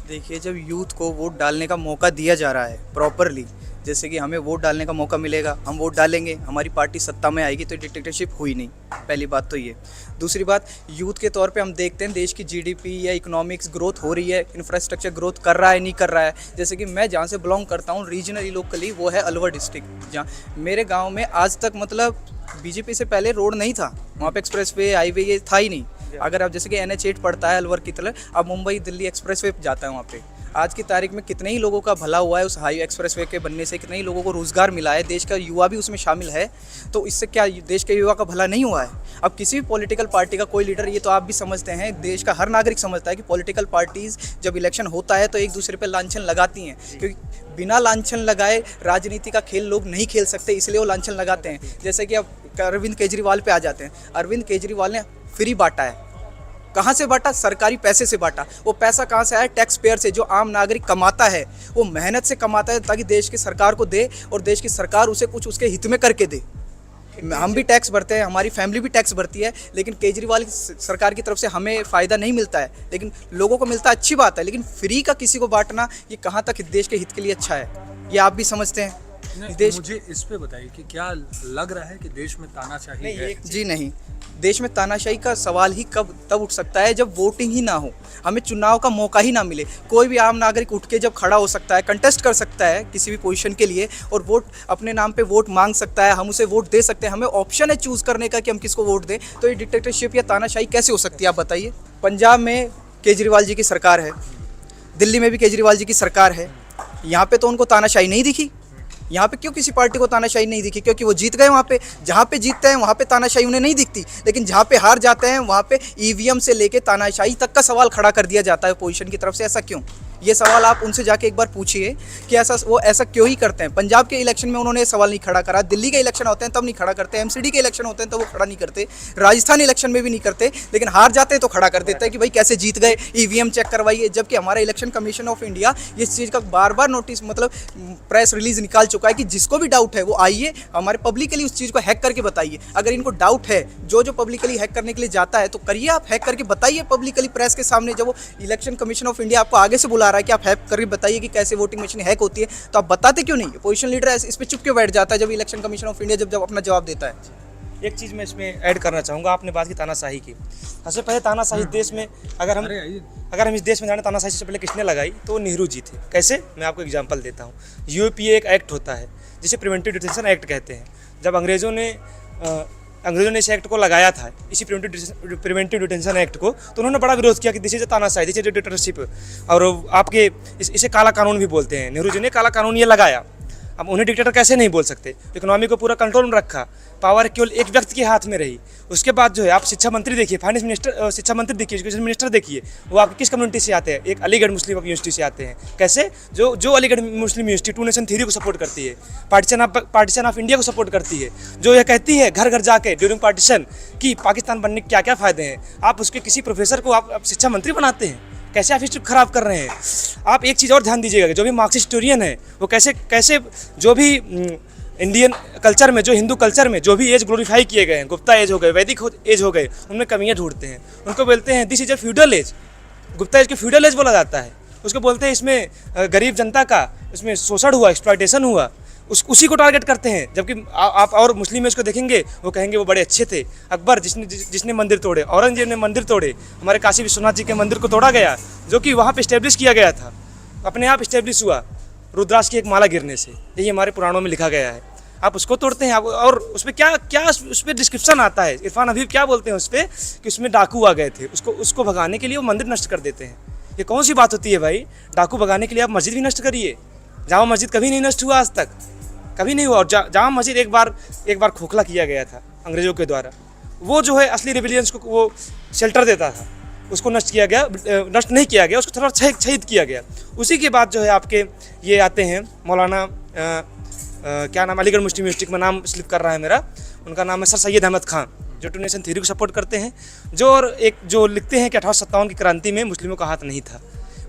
देखिए, जब यूथ को वोट डालने का मौका दिया जा रहा है प्रॉपरली, जैसे कि हमें वोट डालने का मौका मिलेगा, हम वोट डालेंगे, हमारी पार्टी सत्ता में आएगी, तो डिक्टेटरशिप हुई नहीं। पहली बात तो ये। दूसरी बात, यूथ के तौर पे हम देखते हैं देश की जीडीपी या इकोनॉमिक्स ग्रोथ हो रही है, इंफ्रास्ट्रक्चर ग्रोथ कर रहा है नहीं कर रहा है। जैसे कि मैं जहाँ से बिलोंग करता हूँ रीजनली लोकली, वो है अलवर डिस्ट्रिक्ट, जहाँ मेरे गाँव में आज तक मतलब बीजेपी से पहले रोड नहीं था, वहाँ पे एक्सप्रेसवे हाईवे ये था ही नहीं। अगर आप जैसे कि NH8 पड़ता है अलवर की तरह, अब मुंबई दिल्ली एक्सप्रेसवे जाता है वहाँ पे। आज की तारीख में कितने ही लोगों का भला हुआ है उस हाई एक्सप्रेसवे के बनने से, कितने ही लोगों को रोज़गार मिला है, देश का युवा भी उसमें शामिल है। तो इससे क्या देश के युवा का भला नहीं हुआ है? अब किसी भी पॉलिटिकल पार्टी का कोई लीडर, ये तो आप भी समझते हैं, देश का हर नागरिक समझता है कि पॉलिटिकल पार्टीज़ जब इलेक्शन होता है तो एक दूसरे पर लांछन लगाती हैं, क्योंकि बिना लांछन लगाए राजनीति का खेल लोग नहीं खेल सकते, इसलिए वो लांछन लगाते हैं। जैसे कि अब अरविंद केजरीवाल पे आ जाते हैं। अरविंद केजरीवाल ने फ्री बांटा है। कहाँ से बांटा? सरकारी पैसे से बांटा। वो पैसा कहाँ से आया? टैक्स पेयर से। जो आम नागरिक कमाता है वो मेहनत से कमाता है ताकि देश की सरकार को दे और देश की सरकार उसे कुछ उसके हित में करके दे। हम भी टैक्स भरते हैं, हमारी फैमिली भी टैक्स भरती है, लेकिन केजरीवाल की सरकार की तरफ से हमें फ़ायदा नहीं मिलता है, लेकिन लोगों को मिलता है, अच्छी बात है। लेकिन फ्री का किसी को बांटना ये कहाँ तक देश के हित के लिए अच्छा है, ये आप भी समझते हैं। देश मुझे इस पे बताइए कि क्या लग रहा है कि देश में तानाशाही है? जी नहीं, देश में तानाशाही का सवाल ही तब उठ सकता है जब वोटिंग ही ना हो, हमें चुनाव का मौका ही ना मिले। कोई भी आम नागरिक उठ के जब खड़ा हो सकता है, कंटेस्ट कर सकता है किसी भी पोजीशन के लिए और वोट अपने नाम पे वोट मांग सकता है, हम उसे वोट दे सकते हैं, हमें ऑप्शन है चूज़ करने का कि हम किसको वोट दें, तो ये डिक्टेटरशिप या तानाशाही कैसे हो सकती है आप बताइए? पंजाब में केजरीवाल जी की सरकार है, दिल्ली में भी केजरीवाल जी की सरकार है, यहाँ पे तो उनको तानाशाही नहीं दिखी। यहाँ पे क्यों किसी पार्टी को तानाशाही नहीं दिखी? क्योंकि वो जीत गए वहाँ पे। जहाँ पे जीतते हैं वहाँ पे तानाशाही उन्हें नहीं दिखती, लेकिन जहाँ पे हार जाते हैं वहाँ पे ईवीएम से लेके तानाशाही तक का सवाल खड़ा कर दिया जाता है पोजीशन की तरफ से। ऐसा क्यों? ये सवाल आप उनसे जाके एक बार पूछिए कि वो ऐसा क्यों ही करते हैं। पंजाब के इलेक्शन में उन्होंने सवाल नहीं खड़ा करा, दिल्ली के इलेक्शन होते हैं तब नहीं खड़ा करते, MCD के इलेक्शन होते हैं तो वो खड़ा नहीं करते, राजस्थान इलेक्शन में भी नहीं करते, लेकिन हार जाते हैं तो खड़ा कर देते हैं कि भाई कैसे जीत गए, EVM चेक करवाइए। जबकि हमारा इलेक्शन कमीशन ऑफ इंडिया इस चीज़ का बार बार नोटिस मतलब प्रेस रिलीज निकाल चुका है कि जिसको भी डाउट है वो आइए, हमारे पब्लिकली उस चीज़ को हैक करके बताइए। अगर इनको डाउट है, जो पब्लिकली हैक करने के लिए जाता है तो करिए, आप हैक करके बताइए पब्लिकली प्रेस के सामने। जब वो इलेक्शन कमीशन ऑफ इंडिया आपको आगे से बुला रहा है कि आप हैक करके बताइए कि कैसे वोटिंग मशीन हैक होती है, तो आप बताते क्यों नहीं? पोजीशन लीडर इस पे चुप क्यों बैठ जाता है जब इलेक्शन कमीशन ऑफ इंडिया जब अपना जवाब देता है? एक चीज़ मैं इसमें ऐड करना चाहूँगा, आपने बात की तानाशाही की। सबसे पहले तानाशाही देश में अगर हम इस देश में जाने तानाशाही सबसे पहले किसने लगाई तो नेहरू जी थे। कैसे? मैं आपको एग्जांपल देता हूँ। UAPA एक एक्ट होता है जिसे प्रिवेंटिव डिटेंशन एक्ट कहते हैं। जब अंग्रेज़ों ने इस एक्ट को लगाया था, इसी प्रिवेंटिव डिटेंशन एक्ट को, तो उन्होंने बड़ा विरोध किया कि दिस इज तानाशाही, दिस इज डिक्टेटरशिप, और आपके इसे काला कानून भी बोलते हैं। नेहरू जी ने काला कानून ये लगाया। अब उन्हें डिक्टेटर कैसे नहीं बोल सकते? इकोनॉमी को पूरा कंट्रोल में रखा, पावर केवल एक व्यक्ति के हाथ में रही। उसके बाद जो है आप शिक्षा मंत्री देखिए, फाइनेंस मिनिस्टर, शिक्षा मंत्री देखिए, एजुकेशन मिनिस्टर देखिए, वो आप किस कम्युनिटी से आते हैं? एक अलीगढ़ मुस्लिम यूनिवर्सिटी से आते हैं। कैसे? जो अलीगढ़ मुस्लिम यूनिवर्सिटी टू नेशन थ्योरी को सपोर्ट करती है, पार्टीशन ऑफ इंडिया को सपोर्ट करती है, जो यह कहती है घर घर जाके ड्यूरिंग पार्टीशन कि पाकिस्तान बनने के क्या क्या फ़ायदे हैं, आप उसके किसी प्रोफेसर को आप शिक्षा मंत्री बनाते हैं। कैसे आप हिस्ट्री खराब कर रहे हैं? आप एक चीज़ और ध्यान दीजिएगा, जो भी मार्क्सिस्ट हिस्टोरियन है वो कैसे जो भी इंडियन कल्चर में, जो हिंदू कल्चर में जो भी एज ग्लोरीफाई किए गए हैं, गुप्ता एज हो गए, वैदिक एज हो गए, उनमें कमियां ढूंढते हैं। उनको बोलते हैं this is a feudal age. Gupta age को फ्यूडल एज बोला जाता है। उसको बोलते हैं इसमें गरीब जनता का इसमें शोषण हुआ, एक्सप्लॉयटेशन हुआ, उसी को टारगेट करते हैं। जबकि आप और मुस्लिम एज को देखेंगे, वो कहेंगे वो बड़े अच्छे थे। अकबर जिसने मंदिर तोड़े, औरंगजेब ने मंदिर तोड़े, हमारे काशी विश्वनाथ जी के मंदिर को तोड़ा गया, जो कि वहाँ पे इस्टेब्लिश किया गया था, अपने आप इस्टेब्लिश हुआ रुद्राक्ष की एक माला गिरने से। यही हमारे पुराणों में लिखा गया है। आप उसको तोड़ते हैं। आप और उस पर क्या उस पर डिस्क्रिप्शन आता है, इरफान हबीब क्या बोलते हैं उस पर कि उसमें डाकू आ गए थे, उसको भगाने के लिए वो मंदिर नष्ट कर देते हैं। ये कौन सी बात होती है भाई? डाकू भगाने के लिए आप मस्जिद भी नष्ट करिए। जामा मस्जिद कभी नहीं नष्ट हुआ, आज तक कभी नहीं हुआ। और जामा मस्जिद एक बार खोखला किया गया था अंग्रेज़ों के द्वारा। वो जो है असली रिविलियंस को वो शेल्टर देता था, उसको नष्ट नहीं किया गया, उसको थोड़ा शहीद किया गया। उसी के बाद जो है आपके ये आते हैं मौलाना क्या नाम, अलीगढ़ मुस्लिम यूनिवर्सिटी में नाम स्लिप कर रहा है मेरा, उनका नाम है सर सैयद अहमद खान, जो टू नेशन थ्योरी को सपोर्ट करते हैं, जो लिखते हैं कि 1857 की क्रांति में मुस्लिमों का हाथ नहीं था।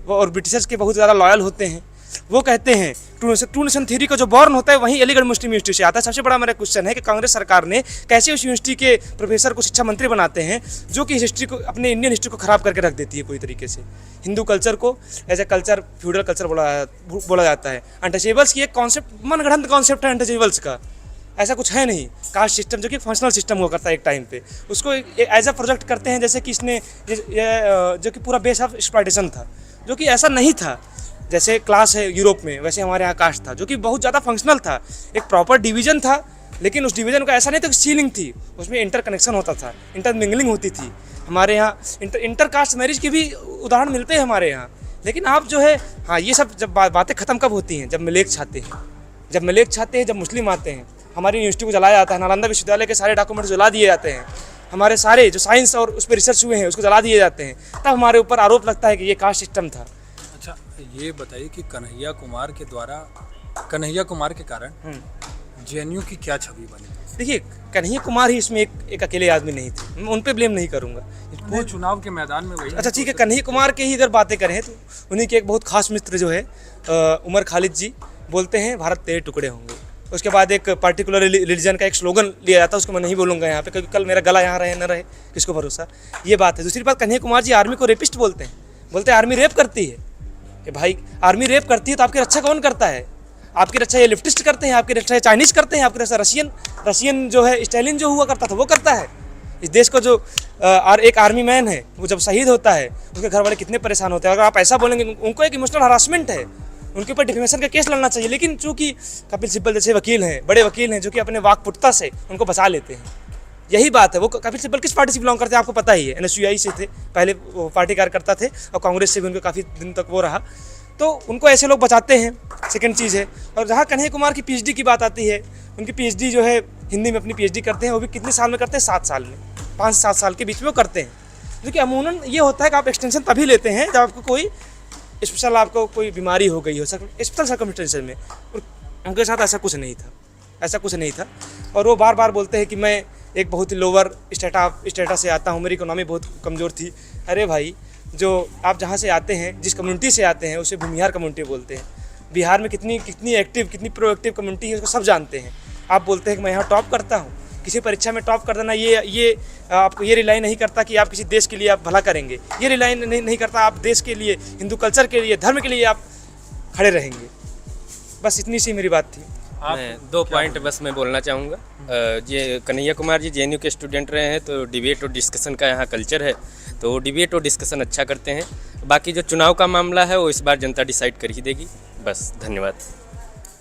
वो और ब्रिटिशर्स के बहुत ज़्यादा लॉयल होते हैं। वो कहते हैं ट्रू नेशन थ्योरी का जो बॉर्न होता है वहीं अलीगढ़ मुस्लिम यूनिवर्सिटी से आता है। सबसे बड़ा मेरा क्वेश्चन है कि कांग्रेस सरकार ने कैसे उस यूनिवर्सिटी के प्रोफेसर को शिक्षा मंत्री बनाते हैं जो कि हिस्ट्री को, अपने इंडियन हिस्ट्री को खराब करके रख देती है पूरी तरीके से। हिंदू कल्चर को as a culture feudal culture बोला जाता है। अनटचेबल्स की एक कॉन्सेप्ट, मनगढ़ंत कॉन्सेप्ट है अनटचेबल्स का, ऐसा कुछ है नहीं। कास्ट सिस्टम जो कि फंक्शनल सिस्टम हुआ करता है एक टाइम पे, उसको एज अ प्रोजेक्ट करते हैं जैसे कि इसने जो कि पूरा बेस ऑफ एक्सप्लॉयटेशन था, जो कि ऐसा नहीं था। जैसे क्लास है यूरोप में, वैसे हमारे यहाँ कास्ट था जो कि बहुत ज़्यादा फंक्शनल था, एक प्रॉपर डिवीजन था। लेकिन उस डिवीजन का ऐसा नहीं था कि सीलिंग थी, उसमें इंटर कनेक्शन होता था, इंटर मिंगलिंग होती थी। हमारे यहाँ इंटर कास्ट मैरिज के भी उदाहरण मिलते हैं हमारे यहाँ। लेकिन आप जो है, हाँ, ये सब जब बातें ख़त्म कब होती हैं? जब मलेक छाते हैं, जब मुस्लिम आते हैं, हमारी यूनिवर्सिटी को जलाया जाता है, नालंदा विश्वविद्यालय के सारे डॉक्यूमेंट्स जला दिए जाते हैं, हमारे सारे जो साइंस और उस पर रिसर्च हुए हैं उसको जला दिए जाते हैं, तब हमारे ऊपर आरोप लगता है कि ये कास्ट सिस्टम था। अच्छा, ये बताइए कि कन्हैया कुमार के कारण जेएनयू की क्या छवि बनी? देखिए, कन्हैया कुमार ही इसमें एक अकेले आदमी नहीं थे, मैं उन पे ब्लेम नहीं करूँगा। वो चुनाव के मैदान में वही। अच्छा ठीक है, कन्हैया कुमार के ही अगर बातें करें तो उन्हीं के एक बहुत खास मित्र जो है उमर खालिद जी बोलते हैं भारत तेरे टुकड़े होंगे। उसके बाद एक पर्टिकुलर रिलीजन का एक स्लोगन लिया जाता है, उसको मैं नहीं बोलूँगा यहाँ पे, क्योंकि कल मेरा गला यहाँ रहे न रहे, किसको भरोसा। ये बात है। दूसरी बात, कन्हैया कुमार जी आर्मी को रेपिस्ट बोलते हैं आर्मी रेप करती है। कि भाई आर्मी रेप करती है तो आपकी रक्षा कौन करता है? आपकी रक्षा ये लेफ्टिस्ट करते हैं, आपकी रक्षा चाइनीज करते हैं, आपकी रक्षा रशियन जो है स्टालिन जो हुआ करता था वो करता है। इस देश को जो एक आर्मी मैन है वो जब शहीद होता है उसके घर वाले कितने परेशान होते हैं। अगर आप ऐसा बोलेंगे, उनको एक इमोशनल हरासमेंट है, उनके ऊपर डिफेमेशन का केस लड़ना चाहिए। लेकिन चूंकि कपिल सिब्बल जैसे वकील हैं, बड़े वकील हैं, जो कि अपने वाकपुटता से उनको बचा लेते हैं, यही बात है। वो कपिल सिब्बल किस पार्टी से बिलोंग करते हैं आपको पता ही है, NSUI से थे पहले, वो पार्टी कार्यकर्ता थे और कांग्रेस से भी उनको काफ़ी दिन तक वो रहा, तो उनको ऐसे लोग बचाते हैं। सेकंड चीज़ है। और जहाँ कन्हैया कुमार की PhD की बात आती है, उनकी PhD जो है हिंदी में अपनी PhD करते हैं, वो भी कितने साल में करते हैं? 7 साल में, 5-7 साल के बीच में वो करते हैं। जो कि अमूमन ये होता है कि आप एक्सटेंशन तभी लेते हैं जब आपको कोई स्पेशल, आपको कोई बीमारी हो गई हो, स्पेशल सर्कमस्टेंसेस में। उनके साथ ऐसा कुछ नहीं था। और वो बार बार बोलते हैं कि मैं एक बहुत ही लोअर स्टेटा से आता हूँ, मेरी इकोनॉमी बहुत कमज़ोर थी। अरे भाई, जो आप जहाँ से आते हैं, जिस कम्युनिटी से आते हैं, उसे भूमिहार कम्युनिटी बोलते हैं। बिहार में कितनी एक्टिव, कितनी प्रोएक्टिव कम्युनिटी है उसको सब जानते हैं। आप बोलते हैं कि मैं यहाँ टॉप करता हूँ, किसी परीक्षा में टॉप कर देना ये आपको ये रिलाई नहीं करता कि आप किसी देश के लिए आप भला करेंगे, ये रिलाई नहीं करता आप देश के लिए, हिंदू कल्चर के लिए, धर्म के लिए आप खड़े रहेंगे। बस इतनी सी मेरी बात थी। मैं 2 पॉइंट बस मैं बोलना चाहूँगा। ये कन्हैया कुमार जी JNU के स्टूडेंट रहे हैं, तो डिबेट और डिस्कशन का यहाँ कल्चर है, तो वो डिबेट और डिस्कशन अच्छा करते हैं। बाकी जो चुनाव का मामला है वो इस बार जनता डिसाइड कर ही देगी। बस, धन्यवाद।